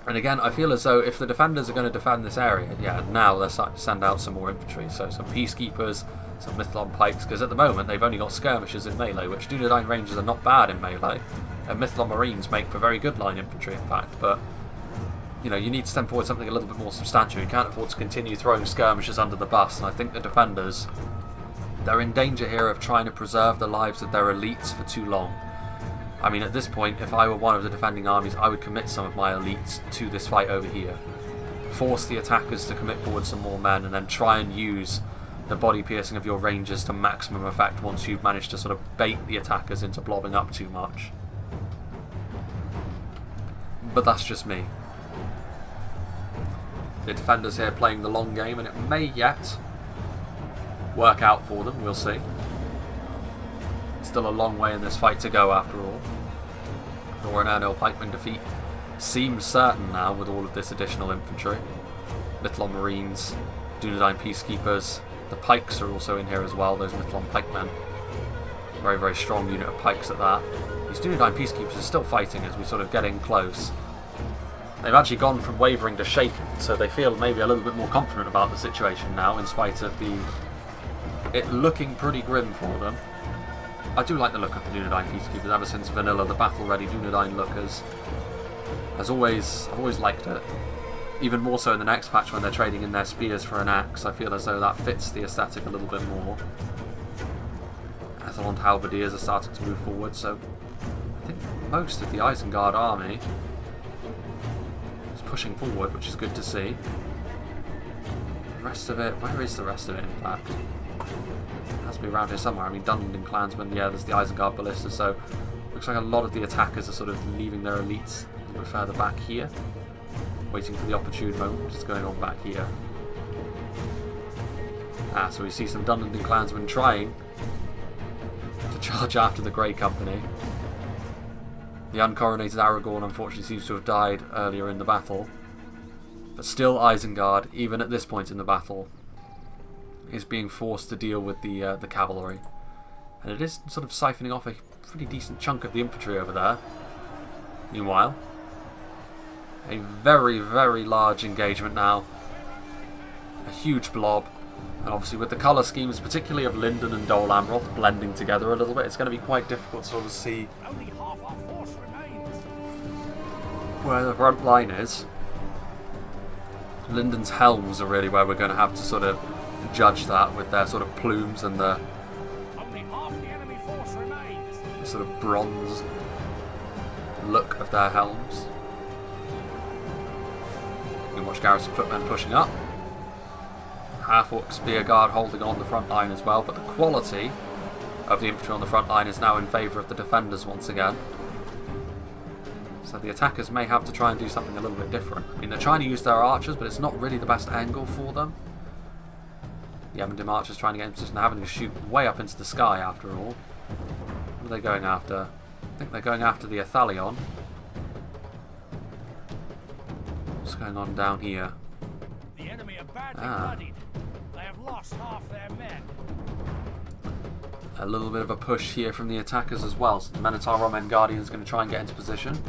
And again, I feel as though if the defenders are going to defend this area, yeah, now they're starting to send out some more infantry. So some peacekeepers, some Mythlon pikes, because at the moment they've only got skirmishers in melee, which Dunedain rangers are not bad in melee. And Mythlon Marines make for very good line infantry, in fact, but you know, you need to send forward something a little bit more substantial. You can't afford to continue throwing skirmishers under the bus, and I think the defenders, they're in danger here of trying to preserve the lives of their elites for too long. I mean, at this point, if I were one of the defending armies, I would commit some of my elites to this fight over here. Force the attackers to commit forward some more men, and then try and use the body piercing of your rangers to maximum effect once you've managed to sort of bait the attackers into blobbing up too much. But that's just me. The defenders here playing the long game, and it may yet work out for them, we'll see. Still a long way in this fight to go after all. Nor an Ernil pikeman defeat seems certain now with all of this additional infantry. Mythlon Marines, Dunedain peacekeepers, the pikes are also in here as well, those Mythlon pikemen. Very, very strong unit of pikes at that. These Dunedain peacekeepers are still fighting as we sort of get in close. They've actually gone from wavering to shaken, so they feel maybe a little bit more confident about the situation now, in spite of it looking pretty grim for them. I do like the look of the Dunedain peacekeepers. Ever since vanilla, the battle-ready Dunedain look I've always liked it. Even more so in the next patch when they're trading in their spears for an axe. I feel as though that fits the aesthetic a little bit more. Athelon halberdiers are starting to move forward, so I think most of the Isengard army is pushing forward, which is good to see. The rest of it, where is the rest of it in fact? It has to be around here somewhere. I mean, Dunedin clansmen, yeah, there's the Isengard ballista, so looks like a lot of the attackers are sort of leaving their elites a little bit further back here, waiting for the opportune moment, which is going on back here. So we see some Dunedin clansmen trying to charge after the Grey Company. The uncoronated Aragorn unfortunately seems to have died earlier in the battle, but still Isengard, even at this point in the battle, is being forced to deal with the cavalry, and it is sort of siphoning off a pretty decent chunk of the infantry over there. Meanwhile, a very, very large engagement now, a huge blob, and obviously with the colour schemes, particularly of Linden and Dol Amroth, blending together a little bit, it's going to be quite difficult to sort of see where the front line is. Linden's helms are really where we're going to have to sort of judge that, with their sort of plumes and the sort of bronze look of their helms. You can watch garrison footmen pushing up. Half-orc spear guard holding on the front line as well, but the quality of the infantry on the front line is now in favour of the defenders once again. So the attackers may have to try and do something a little bit different. I mean, they're trying to use their archers, but it's not really the best angle for them. The Emendim archers trying to get in position, they're having to shoot way up into the sky after all. What are they going after? I think they're going after the Athalion. What's going on down here? The enemy are badly bloodied. They have lost half their men. A little bit of a push here from the attackers as well. So the Minotaur Roman Guardian is going to try and get into position.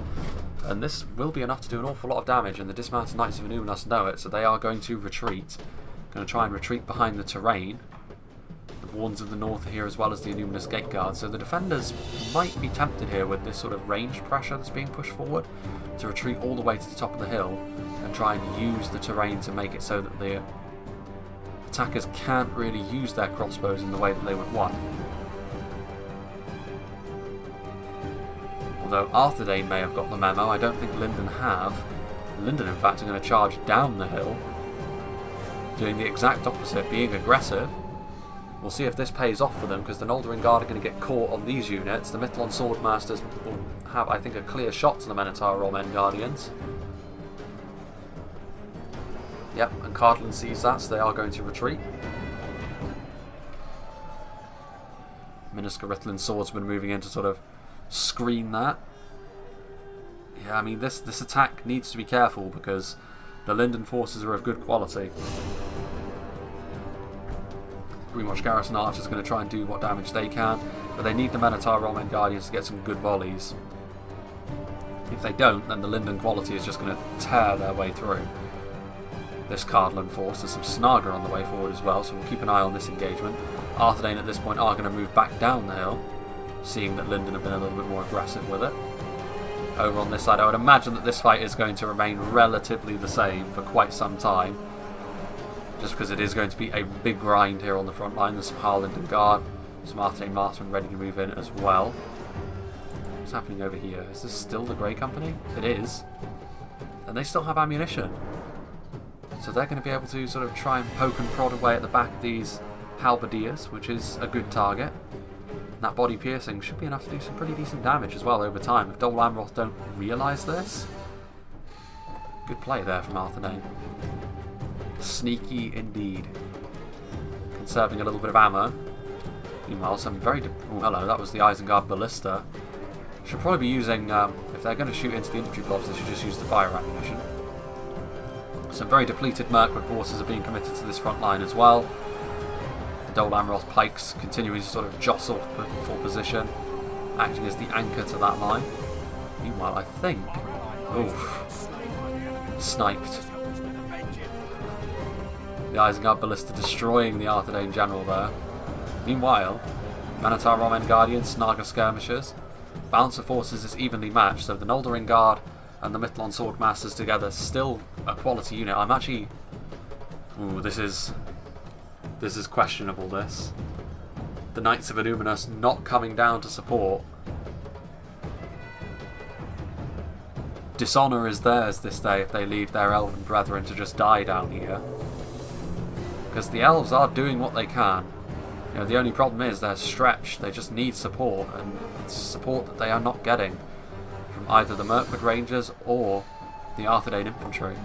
And this will be enough to do an awful lot of damage, and the dismounted Knights of Illuminus know it, so they are going to retreat. Going to try and retreat behind the terrain. The Wardens of the North are here as well as the Illuminus Gate Guard, so the defenders might be tempted here with this sort of ranged pressure that's being pushed forward to retreat all the way to the top of the hill and try and use the terrain to make it so that the attackers can't really use their crossbows in the way that they would want. Although Arthedain may have got the memo, I don't think Linden have. Linden, in fact, are going to charge down the hill, doing the exact opposite, being aggressive. We'll see if this pays off for them, because the Noldorin Guard are going to get caught on these units. The Mithlon Swordmasters will have, I think, a clear shot to the Minotaur Romen Guardians. Yep, and Cardlin sees that, so they are going to retreat. Minisker Rithlin Swordsman moving in to sort of screen that. Yeah, I mean, this attack needs to be careful because the Linden forces are of good quality. Greenwatch Garrison Archers are going to try and do what damage they can, but they need the Minotaur Romen Guardians to get some good volleys. If they don't, then the Linden quality is just going to tear their way through this Cardlin force. There's some Snaga on the way forward as well, so we'll keep an eye on this engagement. Arthedain at this point are going to move back down the hill, seeing that Linden have been a little bit more aggressive with it. Over on this side, I would imagine that this fight is going to remain relatively the same for quite some time, just because it is going to be a big grind here on the front line. There's some Harlinden Guard, some Arthedain Marksmen ready to move in as well. What's happening over here? Is this still the Grey Company? It is. And they still have ammunition. So they're going to be able to sort of try and poke and prod away at the back of these halberdiers, which is a good target. And that body piercing should be enough to do some pretty decent damage as well over time if Dol Amroth don't realise this. Good play there from Arthedain. Sneaky indeed. Conserving a little bit of ammo. Meanwhile, some very... oh, hello, that was the Isengard Ballista. Should probably be using... if they're going to shoot into the infantry blobs, they should just use the fire ammunition. Some very depleted Mirkwood forces are being committed to this front line as well. Dol Amroth pikes continuing to sort of jostle for position, acting as the anchor to that line. Meanwhile, I think... oof. Sniped. The Isengard Ballista destroying the Arthedain General there. Meanwhile, Minotaur Romen Guardians, Snaga Skirmishers. Balance of forces is evenly matched, so the Noldorin Guard and the Mithlon Swordmasters together still a quality unit. I'm actually... ooh, this is questionable, this. The Knights of Illuminus not coming down to support. Dishonour is theirs this day if they leave their elven brethren to just die down here. Because the elves are doing what they can. You know, the only problem is they're stretched. They just need support, and it's support that they are not getting from either the Mirkwood Rangers or the Arthedain Infantry.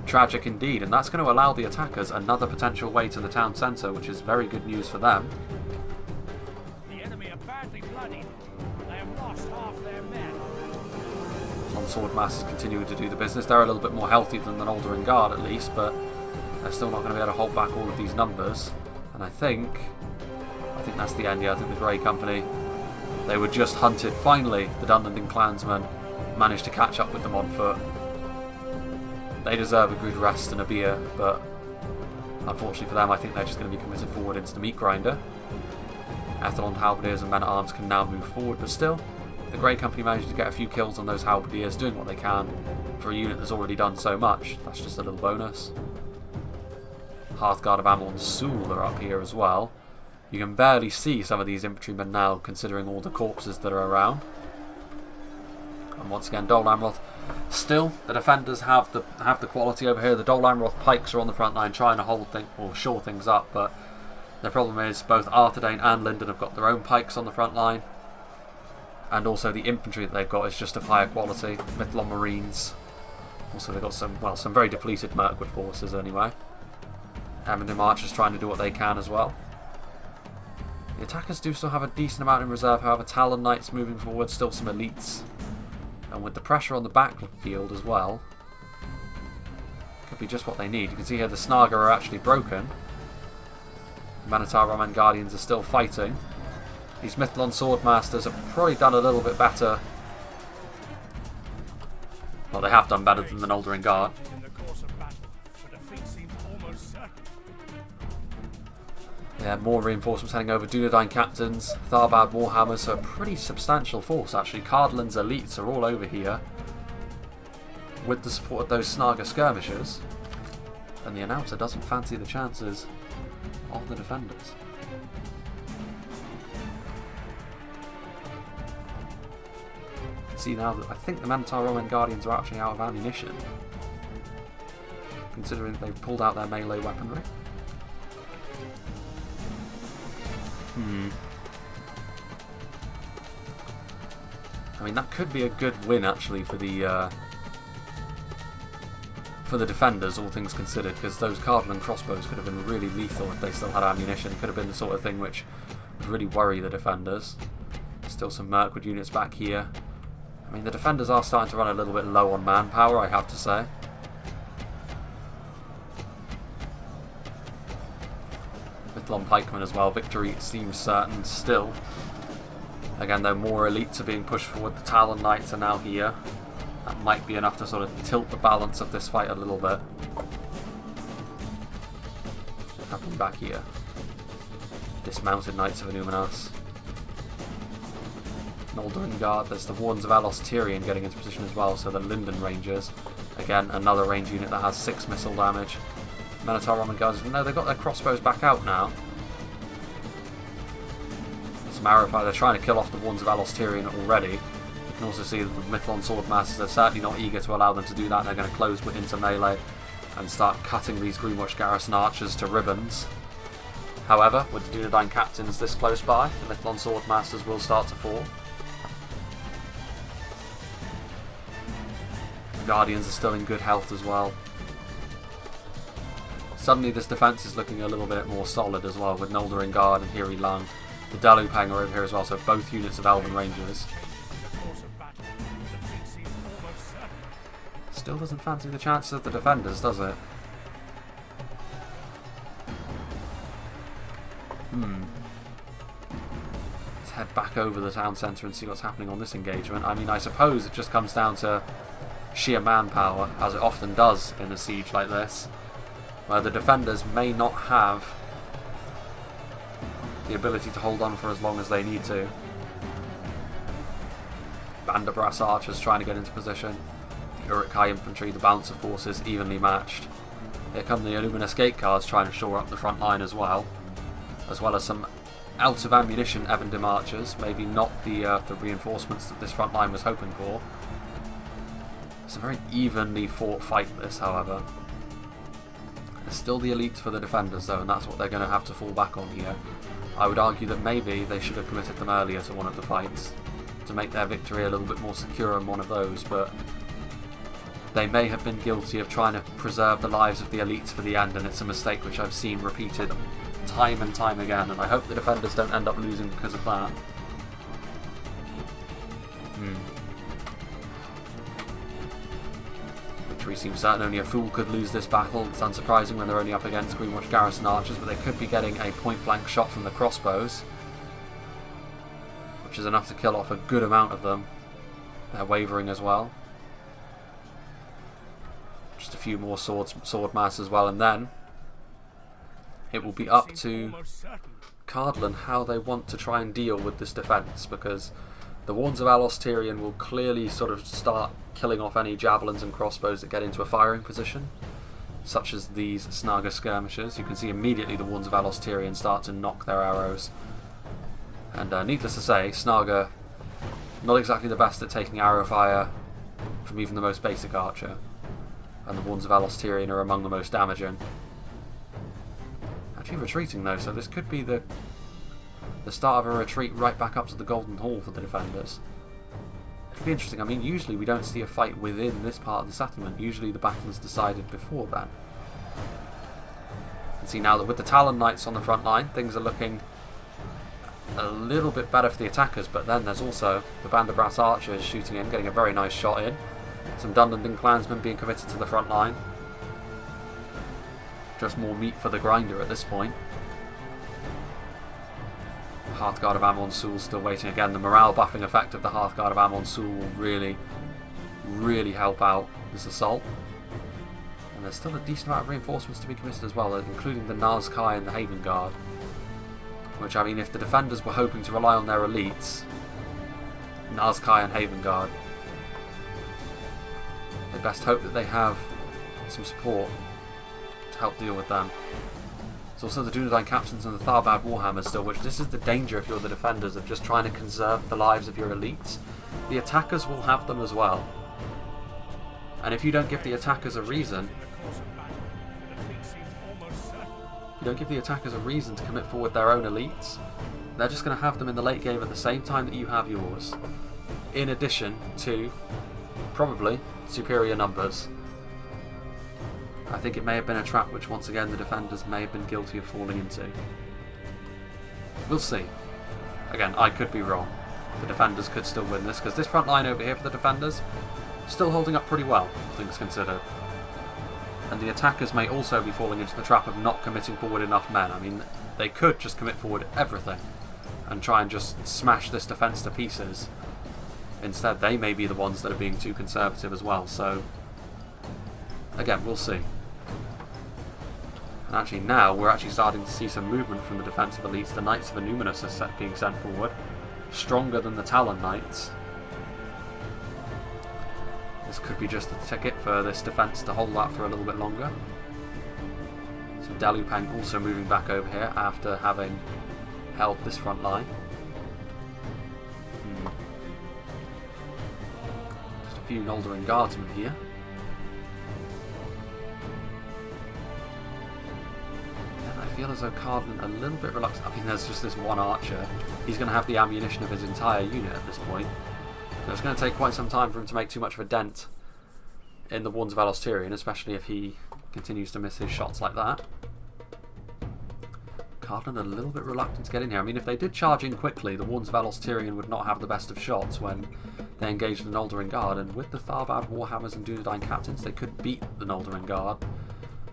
Tragic indeed, and that's going to allow the attackers another potential way to the town centre, which is very good news for them. The enemy are badly bloodied. They have lost half their men. Swordmasters continuing to do the business. They're a little bit more healthy than the Noldorin Guard at least, but they're still not going to be able to hold back all of these numbers. And I think that's the end. Yeah, I think the Grey Company, they were just hunted. Finally, the Dunedin clansmen managed to catch up with them on foot. They deserve a good rest and a beer, but unfortunately for them, I think they're just going to be committed forward into the meat grinder. Athlon Halberdiers and men-at-arms can now move forward, but still, the Grey Company managed to get a few kills on those Halberdiers, doing what they can for a unit that's already done so much. That's just a little bonus. Hearthguard of Amon Sul are up here as well. You can barely see some of these infantrymen now, considering all the corpses that are around. And once again, Dol Amroth. Still, the defenders have the quality over here. The Dol Amroth pikes are on the front line, trying to shore things up. But the problem is, both Arthedain and Linden have got their own pikes on the front line, and also the infantry that they've got is just of higher quality. Mithlon Marines. Also, they've got some very depleted Mirkwood forces anyway. Amendham Archers trying to do what they can as well. The attackers do still have a decent amount in reserve, however. Talon Knights moving forward, still some elites. And with the pressure on the backfield as well, could be just what they need. You can see here the Snaga are actually broken. The Minotaur Roman Guardians are still fighting. These Mithlon Swordmasters have probably done a little bit better Well, they have done better than the Noldorin Guard. In the course of battle, the defeat seems almost certain. Yeah, more reinforcements heading over. Dunedain captains, Tharbad Warhammers, so a pretty substantial force actually. Cardlin's elites are all over here with the support of those Snaga skirmishers. And the announcer doesn't fancy the chances of the defenders. See now that I think the Minotaur Roman Guardians are actually out of ammunition, considering they've pulled out their melee weaponry. I mean, that could be a good win actually for the defenders, all things considered, because those Cardinal crossbows could have been really lethal if they still had ammunition. It could have been the sort of thing which would really worry the defenders. Still some Mirkwood units back here. I mean, the defenders are starting to run a little bit low on manpower, I have to say. Mithlon Pikemen as well. Victory seems certain still. Again, though, more elites are being pushed forward. The Talon Knights are now here. That might be enough to sort of tilt the balance of this fight a little bit. What's happening back here? Dismounted Knights of Illuminas. Noldorin Guard. There's the Wardens of Alos Tyrion getting into position as well, so the Linden Rangers. Again, another range unit that has 6 missile damage. Minotaur Roman Guards. No, they've got their crossbows back out now. Some arrow fire. They're trying to kill off the Wardens of Alos Tyrion already. You can also see that the Mithlon Swordmasters are certainly not eager to allow them to do that. They're going to close into melee and start cutting these Greenwatch Garrison archers to ribbons. However, with the Dunedain captains this close by, the Mithlon Swordmasters will start to fall. The Guardians are still in good health as well. Suddenly this defence is looking a little bit more solid as well, with Noldorin Guard and Hiri Lang. The Dalupang are over here as well, so both units of Elven Rangers. Still doesn't fancy the chances of the defenders, does it? Let's head back over the town centre and see what's happening on this engagement. I mean, I suppose it just comes down to sheer manpower, as it often does in a siege like this, where the defenders may not have the ability to hold on for as long as they need to. Banderbrass archers trying to get into position. The Uruk-hai infantry, the balance of forces evenly matched. Here come the Illuminus Gate Guards trying to shore up the front line as well as some out of ammunition Evendim archers. Maybe not the reinforcements that this front line was hoping for. It's a very evenly fought fight this, however. There's still the elites for the defenders though, and that's what they're going to have to fall back on here. I would argue that maybe they should have committed them earlier to one of the fights to make their victory a little bit more secure in one of those, but they may have been guilty of trying to preserve the lives of the elites for the end, and it's a mistake which I've seen repeated time and time again, and I hope the defenders don't end up losing because of that. Victory seems certain. Only a fool could lose this battle. It's unsurprising when they're only up against Greenwatch Garrison archers, but they could be getting a point-blank shot from the crossbows, which is enough to kill off a good amount of them. They're wavering as well. Just a few more sword mass as well, and then it will be up to Cardlin how they want to try and deal with this defence, because the Wardens of Alos Tyrion will clearly sort of start killing off any javelins and crossbows that get into a firing position, such as these Snaga skirmishers. You can see immediately the Wardens of Alos Tyrion start to knock their arrows. And needless to say, Snaga not exactly the best at taking arrow fire from even the most basic archer. And the Wardens of Alos Tyrion are among the most damaging. Actually retreating though, so this could be the start of a retreat right back up to the Golden Hall for the defenders. It could be interesting. I mean, usually we don't see a fight within this part of the settlement. Usually the battle is decided before that. And see now that with the Talon Knights on the front line, things are looking a little bit better for the attackers, but then there's also the Band of Brass Archers shooting in, getting a very nice shot in. Some Dunedin clansmen being committed to the front line. Just more meat for the grinder at this point. Hearthguard of Amon Sul still waiting again. The morale buffing effect of the Hearthguard of Amon Sul will really really help out this assault. And there's still a decent amount of reinforcements to be committed as well, including the Nazkai and the Haven Guard. Which, I mean, if the defenders were hoping to rely on their elites, Nazkai and Haven Guard, they best hope that they have some support to help deal with them. There's also the Dunedain Captains and the Tharbad Warhammers still, which this is the danger if you're the defenders of just trying to conserve the lives of your elites. The attackers will have them as well. And if you don't give the attackers a reason, to commit forward their own elites, they're just going to have them in the late game at the same time that you have yours. In addition to, probably, superior numbers. I think it may have been a trap which once again the defenders may have been guilty of falling into. We'll see. Again, I could be wrong. The defenders could still win this, because this front line over here for the defenders, still holding up pretty well, things considered. And the attackers may also be falling into the trap of not committing forward enough men. I mean, they could just commit forward everything and try and just smash this defence to pieces. Instead, they may be the ones that are being too conservative as well, so again, we'll see. And actually now, we're actually starting to see some movement from the defensive elites. The Knights of Illuminus are being sent forward, stronger than the Talon Knights. This could be just a ticket for this defence to hold that for a little bit longer. So Dalupang also moving back over here after having held this front line. Just a few Noldorin Guardsmen here. And I feel as though Cardin a little bit reluctant. I mean, there's just this one archer. He's going to have the ammunition of his entire unit at this point. So it's going to take quite some time for him to make too much of a dent in the Warns of Elos Tyrion, especially if he continues to miss his shots like that. Cardin a little bit reluctant to get in here. I mean, if they did charge in quickly, the Warns of Elos Tyrion would not have the best of shots when they engaged the Noldorin Guard, and with the Tharbad Warhammers and Dunedain Captains, they could beat the Noldorin Guard.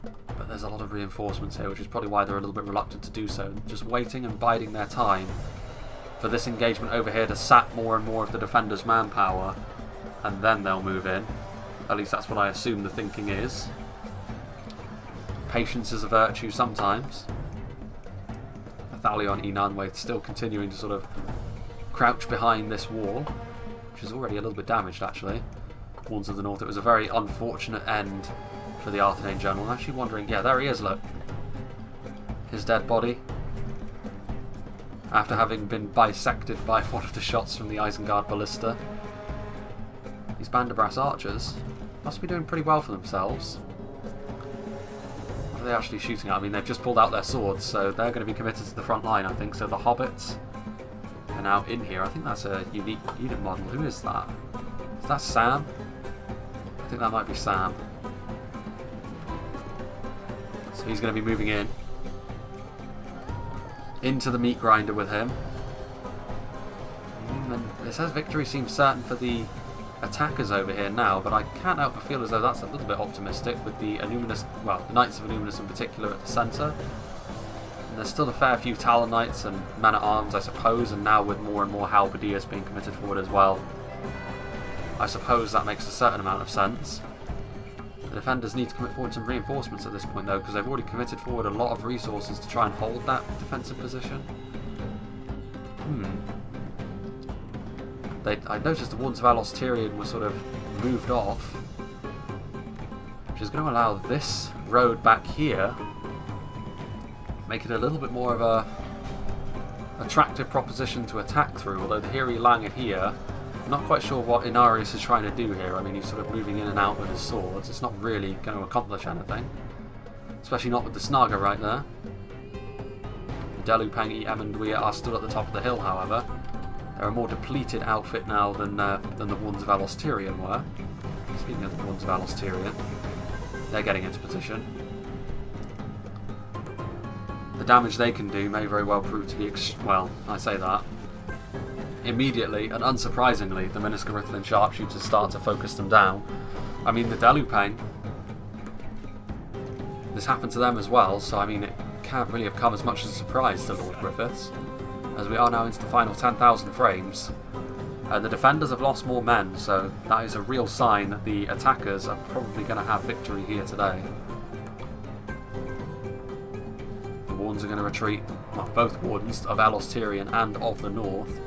But there's a lot of reinforcements here, which is probably why they're a little bit reluctant to do so. Just waiting and biding their time for this engagement over here to sap more and more of the defenders' manpower, and then they'll move in. At least that's what I assume the thinking is. Patience is a virtue sometimes. Athalion Enanwe still continuing to sort of crouch behind this wall, which is already a little bit damaged actually. Warns of the North, it was a very unfortunate end for the Arthedain General. I'm actually wondering, yeah, there he is, look. His dead body. After having been bisected by one of the shots from the Isengard Ballista. These Banderbrass archers must be doing pretty well for themselves. What are they actually shooting at? I mean, they've just pulled out their swords, so they're going to be committed to the front line, I think. So the hobbits are now in here. I think that's a unique unit model. Who is that? Is that Sam? I think that might be Sam. So he's going to be moving in. Into the meat grinder with him. And it says victory seems certain for the attackers over here now, but I can't help but feel as though that's a little bit optimistic with the Illuminus, well, the Knights of Illuminus in particular at the centre. And there's still a fair few Talon Knights and men-at-arms, I suppose, and now with more and more halberdiers being committed forward as well. I suppose that makes a certain amount of sense. The defenders need to commit forward some reinforcements at this point though, because they've already committed forward a lot of resources to try and hold that defensive position. I noticed the Warns of Elos Tyrion were sort of moved off, which is going to allow this road back here, make it a little bit more of a attractive proposition to attack through, although the Hiri Lang are here. I'm not quite sure what Inarius is trying to do here. I mean, he's sort of moving in and out with his swords. It's not really going to accomplish anything. Especially not with the Snaga right there. The Dalupang and Emondwia are still at the top of the hill, however. They're a more depleted outfit now than the Warns of Elos Tyrion were. Speaking of the Warns of Elos Tyrion, they're getting into position. The damage they can do may very well prove to be, well, I say that. Immediately and unsurprisingly, the Miniscarithlin sharpshooters start to focus them down. I mean, the Dalupang, this happened to them as well, so I mean, it can't really have come as much as a surprise to Lord Griffiths. As we are now into the final 10,000 frames, The defenders have lost more men, so that is a real sign that the attackers are probably going to have victory here today. The Wardens are going to retreat. Well, both Wardens of Elos Tyrian and of the North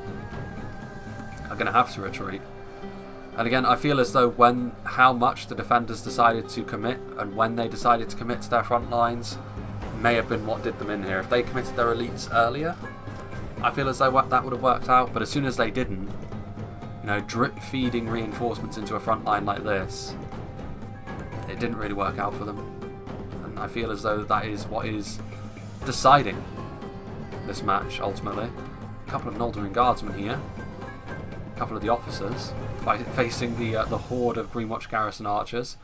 are going to have to retreat. And again, I feel as though how much the defenders decided to commit and when they decided to commit to their front lines may have been what did them in here. If they committed their elites earlier, I feel as though that would have worked out, but as soon as they didn't, you know, drip feeding reinforcements into a front line like this, it didn't really work out for them. And I feel as though that is what is deciding this match ultimately. A couple of Noldorin guardsmen here, a couple of the officers facing the horde of Greenwatch garrison archers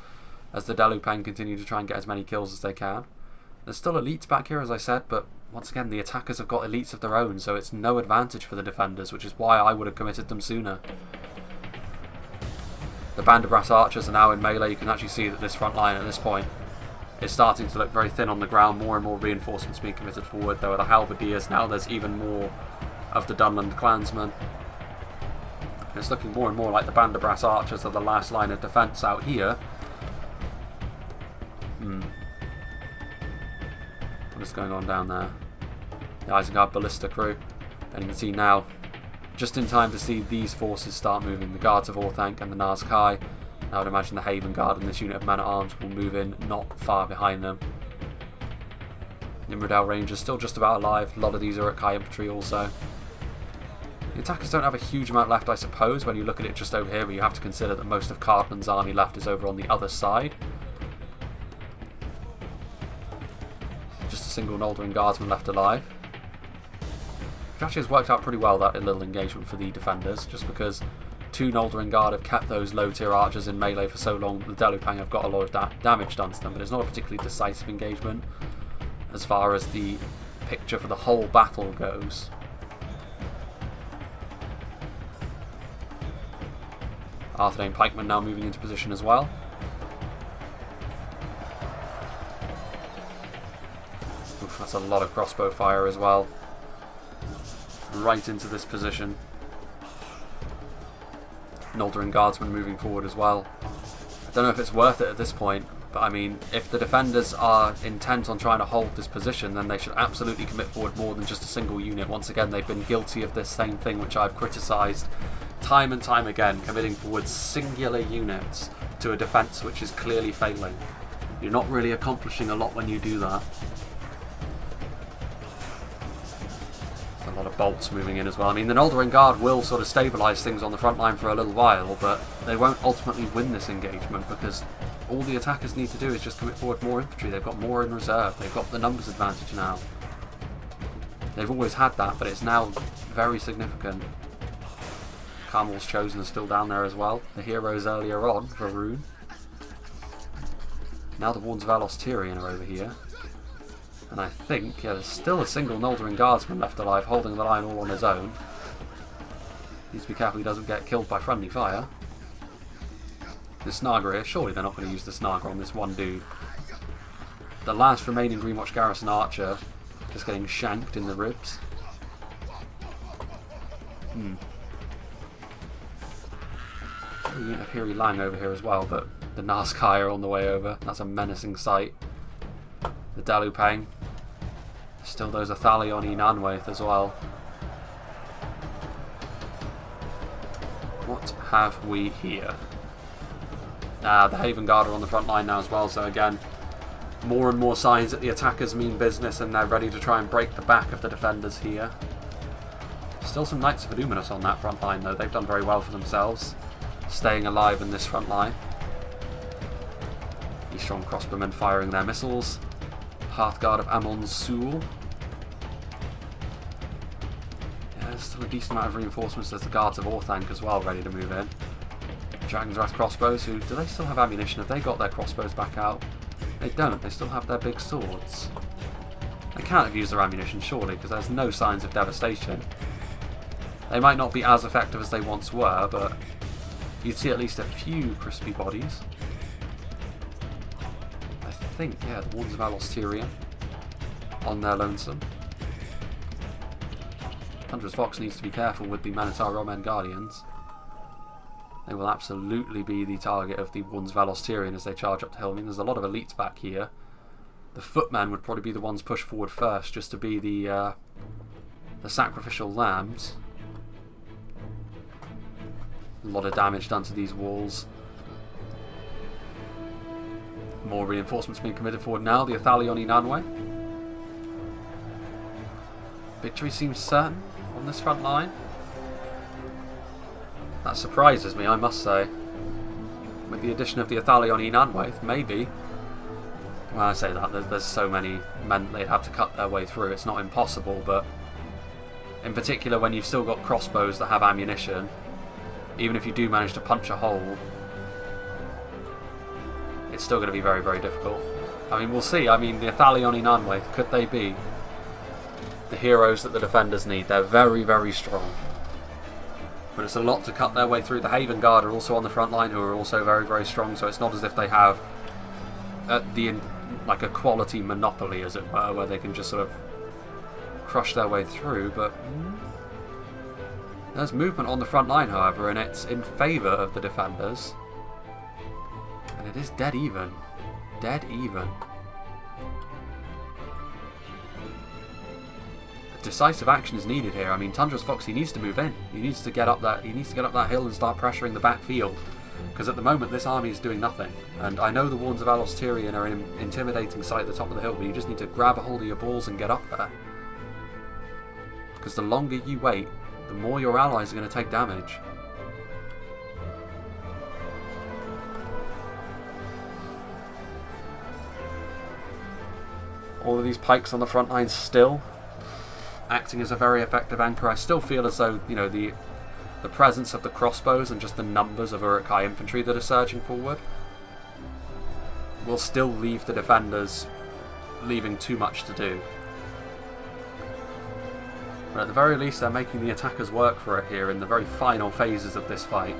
as the Delupang continue to try and get as many kills as they can. There's still elites back here, as I said, but once again the attackers have got elites of their own, so it's no advantage for the defenders, which is why I would have committed them sooner. The Band of Brass archers are now in melee. You can actually see that this front line at this point is starting to look very thin on the ground. More and more reinforcements being committed forward. There are the halberdiers, now there's even more of the Dunland clansmen. It's looking more and more like the Band of Brass archers are the last line of defence out here. What is going on down there? The Isengard ballista crew. And you can see now, just in time to see these forces start moving. The Guards of Orthanc and the Nazkai. I would imagine the Haven Guard and this unit of men-at-arms will move in not far behind them. Nimrodale Rangers still just about alive. A lot of these are at Kai Infantry also. The attackers don't have a huge amount left, I suppose, when you look at it just over here, but you have to consider that most of Cardin's army left is over on the other side. Just a single Noldorin guardsman left alive. Which actually has worked out pretty well, that little engagement for the defenders, just because two Noldorin guard have kept those low tier archers in melee for so long. The Delupang have got a lot of damage done to them, but it's not a particularly decisive engagement as far as the picture for the whole battle goes. Arthedain pikemen now moving into position as well. Oof, that's a lot of crossbow fire as well. Right into this position. Noldorin guardsmen moving forward as well. I don't know if it's worth it at this point, but I mean, if the defenders are intent on trying to hold this position, then they should absolutely commit forward more than just a single unit. Once again, they've been guilty of this same thing which I've criticised time and time again, committing forward singular units to a defence which is clearly failing. You're not really accomplishing a lot when you do that. There's a lot of bolts moving in as well. I mean, the Noldorin Guard will sort of stabilise things on the front line for a little while, but they won't ultimately win this engagement because all the attackers need to do is just commit forward more infantry. They've got more in reserve. They've got the numbers advantage now. They've always had that, but it's now very significant. Carmel's Chosen is still down there as well. The heroes earlier on, Varun. Now the Wardens of Elos Tyrian are over here. And I think, yeah, there's still a single Noldorin guardsman left alive, holding the line all on his own. Needs to be careful he doesn't get killed by friendly fire. The Snaga here, surely they're not going to use the Snaga on this one dude. The last remaining Greenwatch Garrison archer just getting shanked in the ribs. A unit of Hiri Lang over here as well, but the Nazkai are on the way over. That's a menacing sight. The Delupang. Still those Athalion Nanwaith as well. What have we here? The Haven Guard are on the front line now as well, so again, more and more signs that the attackers mean business and they're ready to try and break the back of the defenders here. Still some Knights of Illuminus on that front line though. They've done very well for themselves, staying alive in this front line. These strong crossbowmen firing their missiles. Hearthguard of Amon Sul. Yeah, there's still a decent amount of reinforcements. There's the Guards of Orthanc as well, ready to move in. Dragon's Wrath crossbows, who, do they still have ammunition? Have they got their crossbows back out? They don't, they still have their big swords. They can't have used their ammunition, surely, because there's no signs of devastation. They might not be as effective as they once were, but you'd see at least a few crispy bodies. I think, yeah, the Wardens of Elos Tyrian on their lonesome. Thunderous Fox needs to be careful with the Manatar Roman Guardians. They will absolutely be the target of the Wardens of Alos Tyrion as they charge up the hill. I mean, there's a lot of elites back here. The footmen would probably be the ones pushed forward first, just to be the sacrificial lambs. A lot of damage done to these walls. More reinforcements being committed forward now. The Athalioni Nanwe. Victory seems certain on this front line. That surprises me, I must say. With the addition of the Athalioni Nanwe, maybe. When I say that, there's so many men they'd have to cut their way through. It's not impossible, but in particular when you've still got crossbows that have ammunition, even if you do manage to punch a hole, it's still going to be very, very difficult. I mean, we'll see. I mean, the Athalioni Nanwe, could they be the heroes that the defenders need? They're very, very strong. But it's a lot to cut their way through. The Haven Guard are also on the front line, who are also very, very strong, so it's not as if they have like a quality monopoly, as it were, where they can just sort of crush their way through. But there's movement on the front line, however, and it's in favour of the defenders. And it is dead even. Dead even. Decisive action is needed here. I mean, Tundra's Fox, he needs to move in. He needs to get up that. He needs to get up that hill and start pressuring the back field. Because at the moment, this army is doing nothing. And I know the Wardens of Alos Tyrion are an intimidating sight at the top of the hill, but you just need to grab a hold of your balls and get up there. Because the longer you wait, the more your allies are going to take damage. All of these pikes on the front line still acting as a very effective anchor. I still feel as though, you know, the presence of the crossbows and just the numbers of Uruk-hai infantry that are surging forward will still leave the defenders leaving too much to do. But at the very least, they're making the attackers work for it here in the very final phases of this fight.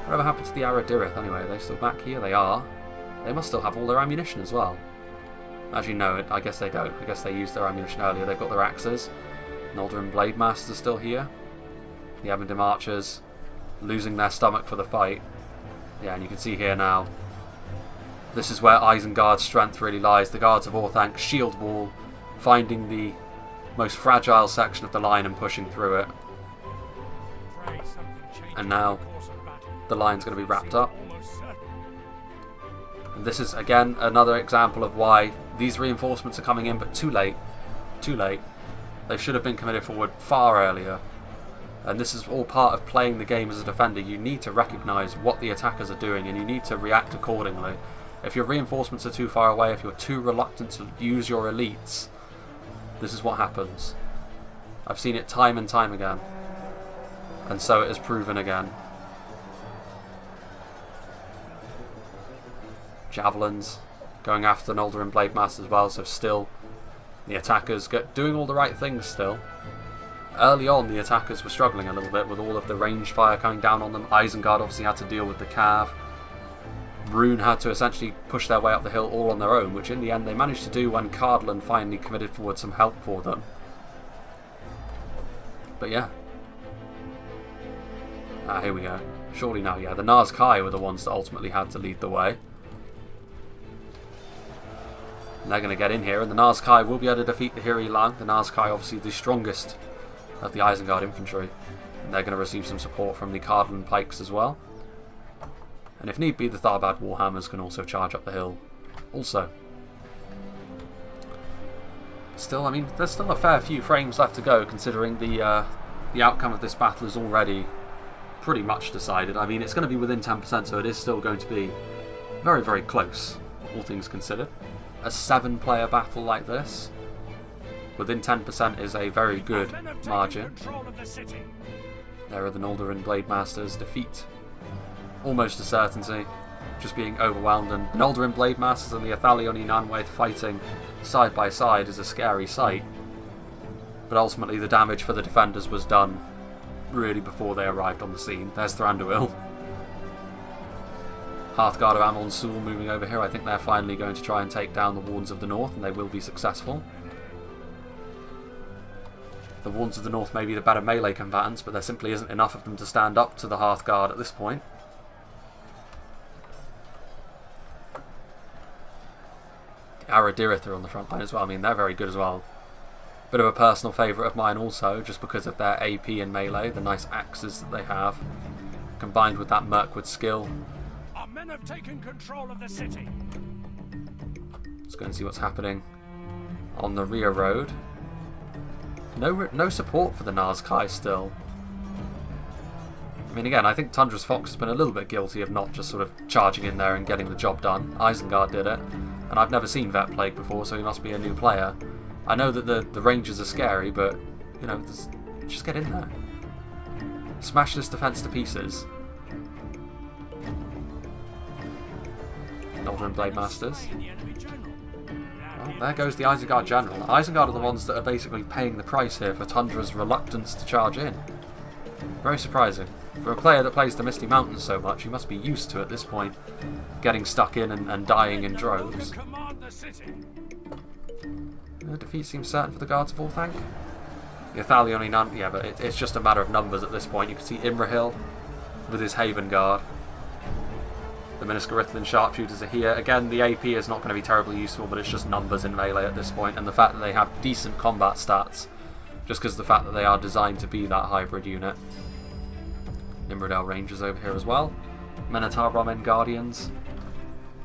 Whatever happened to the Aradirith anyway? Are they still back here? They are. They must still have all their ammunition as well. Actually, no, I guess they don't. I guess they used their ammunition earlier. They've got their axes. Noldorin Blade Masters are still here. The Ebendim Archers losing their stomach for the fight. Yeah, and you can see here now, this is where Isengard's strength really lies. The Guards of Orthanc shield wall, finding the most fragile section of the line and pushing through it. And now the line's going to be wrapped up. And this is again another example of why these reinforcements are coming in, but too late. Too late. They should have been committed forward far earlier. And this is all part of playing the game as a defender. You need to recognise what the attackers are doing and you need to react accordingly. If your reinforcements are too far away, if you're too reluctant to use your elites, this is what happens. I've seen it time and time again. And so it is proven again. Javelins going after the Noldorin Blade Master as well, so still the attackers doing all the right things still. Early on, the attackers were struggling a little bit with all of the range fire coming down on them. Isengard obviously had to deal with the cav. Rune had to essentially push their way up the hill all on their own, which in the end they managed to do when Cardlan finally committed forward some help for them. But yeah. Here we go. Surely now, yeah. The Nazkai were the ones that ultimately had to lead the way. And they're going to get in here, and the Nazkai will be able to defeat the Hiri Lang. The Nazkai obviously the strongest of the Isengard infantry. And they're going to receive some support from the Cardlan pikes as well. And if need be, the Tharbad Warhammers can also charge up the hill also. Still, I mean, there's still a fair few frames left to go, considering the outcome of this battle is already pretty much decided. I mean, it's going to be within 10%, so it is still going to be very, very close, all things considered. A 7-player battle like this, within 10% is a very good margin. There are the Noldorin Blade Masters. Defeat almost a certainty, just being overwhelmed. And the Noldorin Blade Masters and the Athalioni Nanwe fighting side by side is a scary sight. But ultimately the damage for the defenders was done really before they arrived on the scene. There's Thranduil. Hearthguard of Amon Sul moving over here. I think they're finally going to try and take down the Wardens of the North, and they will be successful. The Wardens of the North may be the better melee combatants, but there simply isn't enough of them to stand up to the Hearthguard at this point. Aradirith are on the front line as well. I mean, they're very good as well. Bit of a personal favourite of mine also, just because of their AP and melee, the nice axes that they have, combined with that Mirkwood skill. Our men have taken control of the city. Let's go and see what's happening on the rear road. No support for the Nazkai still. I mean, again, I think Tundra's Fox has been a little bit guilty of not just sort of charging in there and getting the job done. Isengard did it, and I've never seen Vet Plague before, so he must be a new player. I know that the Rangers are scary, but, you know, just get in there. Smash this defence to pieces. Northern Blade Masters. Well, there goes the Isengard General. Isengard are the ones that are basically paying the price here for Tundra's reluctance to charge in. Very surprising. For a player that plays the Misty Mountains so much, you must be used to, at this point, getting stuck in and dying in droves. Defeat seems certain for the Guards of Orthanc. The Athalioni none, yeah, but it's just a matter of numbers at this point. You can see Imrahil with his Haven Guard. The Miniscarithan Sharpshooters are here. Again, the AP is not going to be terribly useful, but it's just numbers in melee at this point, and the fact that they have decent combat stats, just because of the fact that they are designed to be that hybrid unit. Imradale Rangers over here as well. Minotaur Ramen Guardians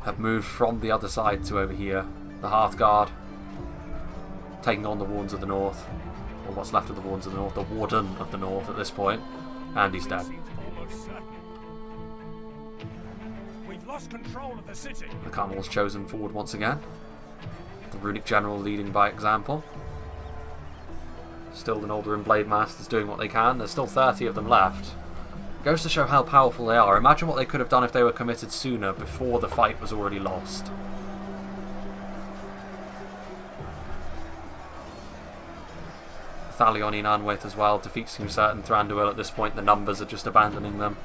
have moved from the other side to over here. The Hearthguard taking on the Wardens of the North, or what's left of the Wardens of the North, the Warden of the North at this point, and he's dead. We've lost control of the city. The Carnival's chosen forward once again. The Runic General leading by example. Still the Noldorin Blade Masters doing what they can. There's still 30 of them left. Goes to show how powerful they are. Imagine what they could have done if they were committed sooner, before the fight was already lost. Thalion Anwith as well. Defeat seems certain. Thranduil at this point, the numbers are just abandoning them.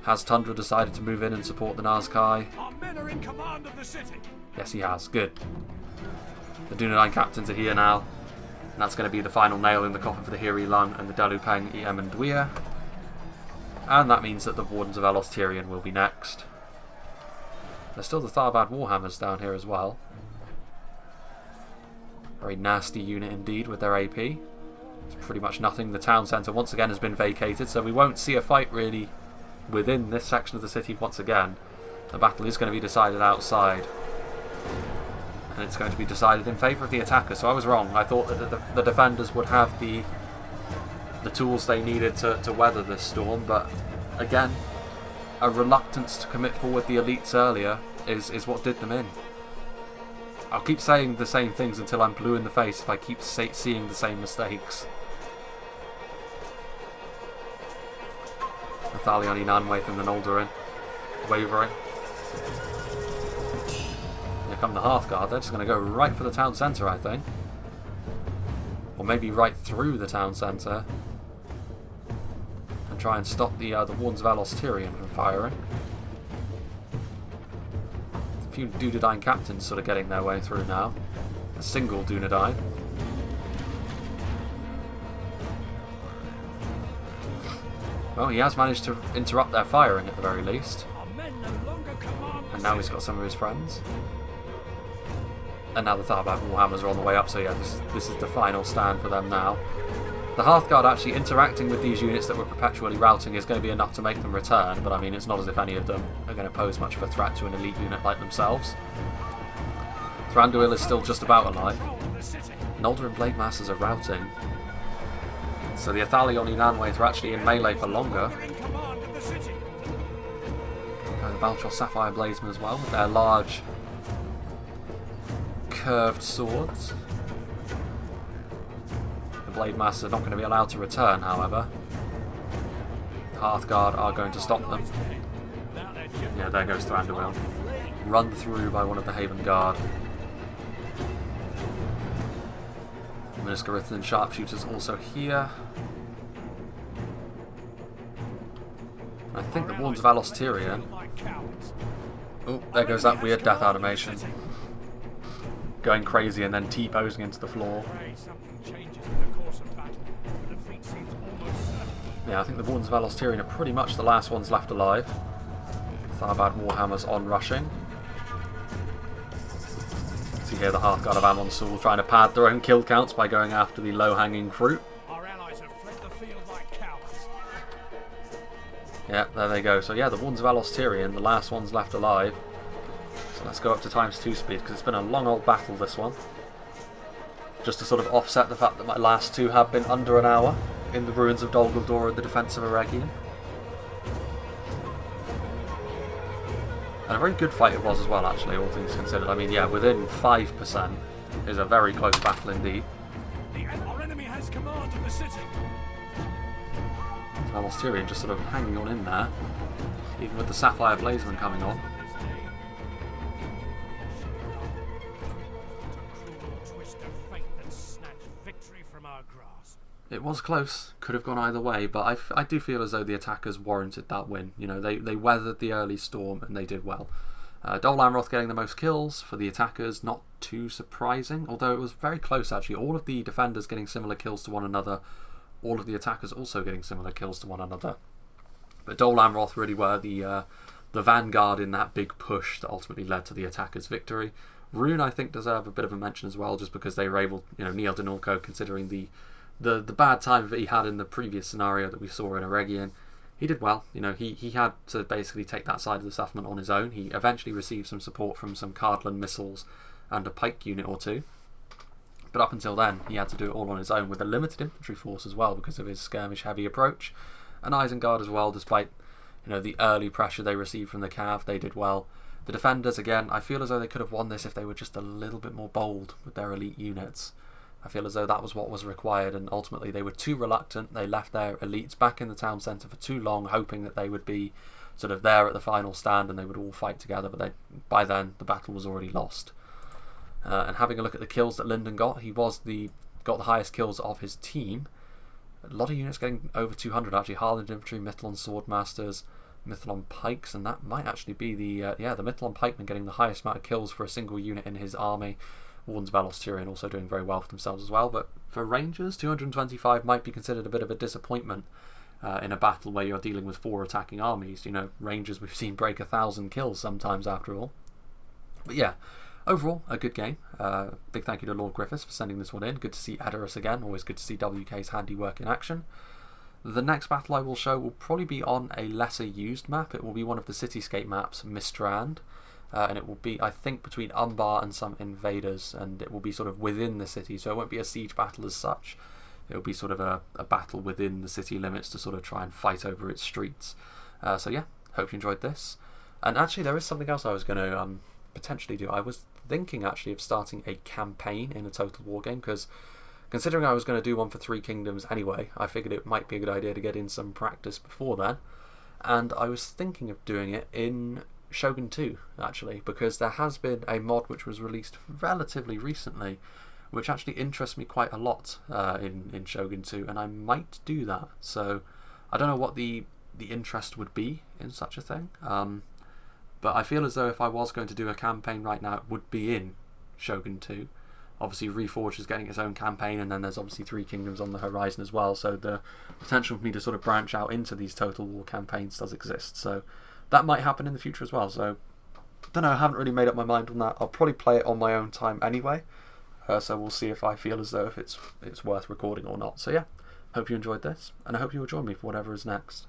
Has Tundra decided to move in and support the Nazkai? Our men are in command of the city. Yes, he has. Good. The Dunedain captains are here now. And that's going to be the final nail in the coffin for the Hiri Lung and the Dalupang Em and Dwyer. And that means that the Wardens of Elos Tyrion will be next. There's still the Tharbad Warhammers down here as well. Very nasty unit indeed with their AP. It's pretty much nothing. The town centre once again has been vacated, so we won't see a fight really within this section of the city once again. The battle is going to be decided outside. And it's going to be decided in favour of the attackers. So I was wrong. I thought that the defenders would have the tools they needed to weather this storm, but again, a reluctance to commit forward the elites earlier is what did them in. I'll keep saying the same things until I'm blue in the face if I keep seeing the same mistakes. Nathalion Nanwaith and the Noldorin wavering. Here come the Hearthguard. They're just going to go right for the town centre, I think. Or maybe right through the town centre. And try and stop the Wardens of Elos Tyrion from firing. A few Dunedain captains sort of getting their way through now. A single Dunedain. Well, he has managed to interrupt their firing at the very least. And now he's got some of his friends. And now the Tharbad Warhammers are on the way up, so yeah, this is the final stand for them now. The Hearthguard actually interacting with these units that were perpetually routing is going to be enough to make them return, but I mean, it's not as if any of them are going to pose much of a threat to an elite unit like themselves. Thranduil is still just about alive. Noldorin Blade Masters are routing. So the Athalion Nanwaith are actually in melee for longer. The Balchor Sapphire Blazemen as well, with their large curved swords. Blade Masters are not going to be allowed to return, however. The Hearthguard are going to stop them. Yeah, there goes Thranduil. Run through by one of the Haven Guard. Miniscarithan Sharpshooters also here. I think the Wardens of Elos Tyrion. Oh, there goes that weird death animation. Going crazy and then T-posing into the floor. Yeah, I think the Wardens of Elos Tyrian are pretty much the last ones left alive. Tharbad Warhammers on rushing. See here the Hearthguard of Amon Sul trying to pad their own kill counts by going after the low-hanging fruit. Our allies have fled the field like cowards. Yeah, there they go. So yeah, the Wardens of Elos Tyrian, the last ones left alive. So let's go up to ×2 speed, because it's been a long old battle, this one. Just to sort of offset the fact that my last two have been under an hour in the ruins of Dol Guldur and the defence of Eregion. And a very good fight it was as well, actually, all things considered. I mean, yeah, within 5% is a very close battle indeed. Our enemy has command of the city. Elos Tyrian just sort of hanging on in there, even with the Sapphire Blazeman coming on. It was close, could have gone either way, but I do feel as though the attackers warranted that win. You know, they weathered the early storm and they did well. Dol Amroth getting the most kills for the attackers, not too surprising, although it was very close actually. All of the defenders getting similar kills to one another, all of the attackers also getting similar kills to one another. But Dol Amroth really were the vanguard in that big push that ultimately led to the attackers' victory. Rune, I think, deserve a bit of a mention as well, just because they were able, you know, Neil Denulco, considering the bad time that he had in the previous scenario that we saw in Eregion, he did well. You know, he had to basically take that side of the settlement on his own. He eventually received some support from some Cardland missiles and a pike unit or two. But up until then, he had to do it all on his own with a limited infantry force as well because of his skirmish-heavy approach. And Isengard as well, despite, you know, the early pressure they received from the Cav, they did well. The defenders, again, I feel as though they could have won this if they were just a little bit more bold with their elite units. I feel as though that was what was required, and ultimately they were too reluctant. They left their elites back in the town centre for too long, hoping that they would be sort of there at the final stand and they would all fight together, but by then the battle was already lost. And having a look at the kills that Lyndon got, he got the highest kills of his team. A lot of units getting over 200 actually. Harland Infantry, Mithlon Swordmasters, Mithlon Pikes, and that might actually be the Mithlon Pikemen getting the highest amount of kills for a single unit in his army. Wardens of Elos Tyrian also doing very well for themselves as well, but for Rangers, 225 might be considered a bit of a disappointment in a battle where you're dealing with 4 attacking armies. You know, Rangers we've seen break 1,000 kills sometimes after all. But yeah, overall, a good game. Big thank you to Lord Griffiths for sending this one in. Good to see EDORAS again, always good to see WK's handiwork in action. The next battle I will show will probably be on a lesser used map. It will be one of the cityscape maps, Mistrand. And it will be, I think, between Umbar and some invaders, and it will be sort of within the city, so it won't be a siege battle as such. It will be sort of a battle within the city limits to sort of try and fight over its streets. So yeah, hope you enjoyed this. And actually there is something else I was going to potentially do. I was thinking actually of starting a campaign in a Total War game, because considering I was going to do one for 3 Kingdoms anyway, I figured it might be a good idea to get in some practice before then. And I was thinking of doing it in Shogun 2 actually, because there has been a mod which was released relatively recently which actually interests me quite a lot in Shogun 2, and I might do that. So I don't know what the interest would be in such a thing, but I feel as though if I was going to do a campaign right now, it would be in Shogun 2. Obviously Reforged is getting its own campaign, and then there's obviously 3 Kingdoms on the horizon as well, so the potential for me to sort of branch out into these Total War campaigns does exist. So that might happen in the future as well, so don't know, I haven't really made up my mind on that. I'll probably play it on my own time anyway, so we'll see if I feel as though if it's worth recording or not. So yeah, hope you enjoyed this, and I hope you will join me for whatever is next.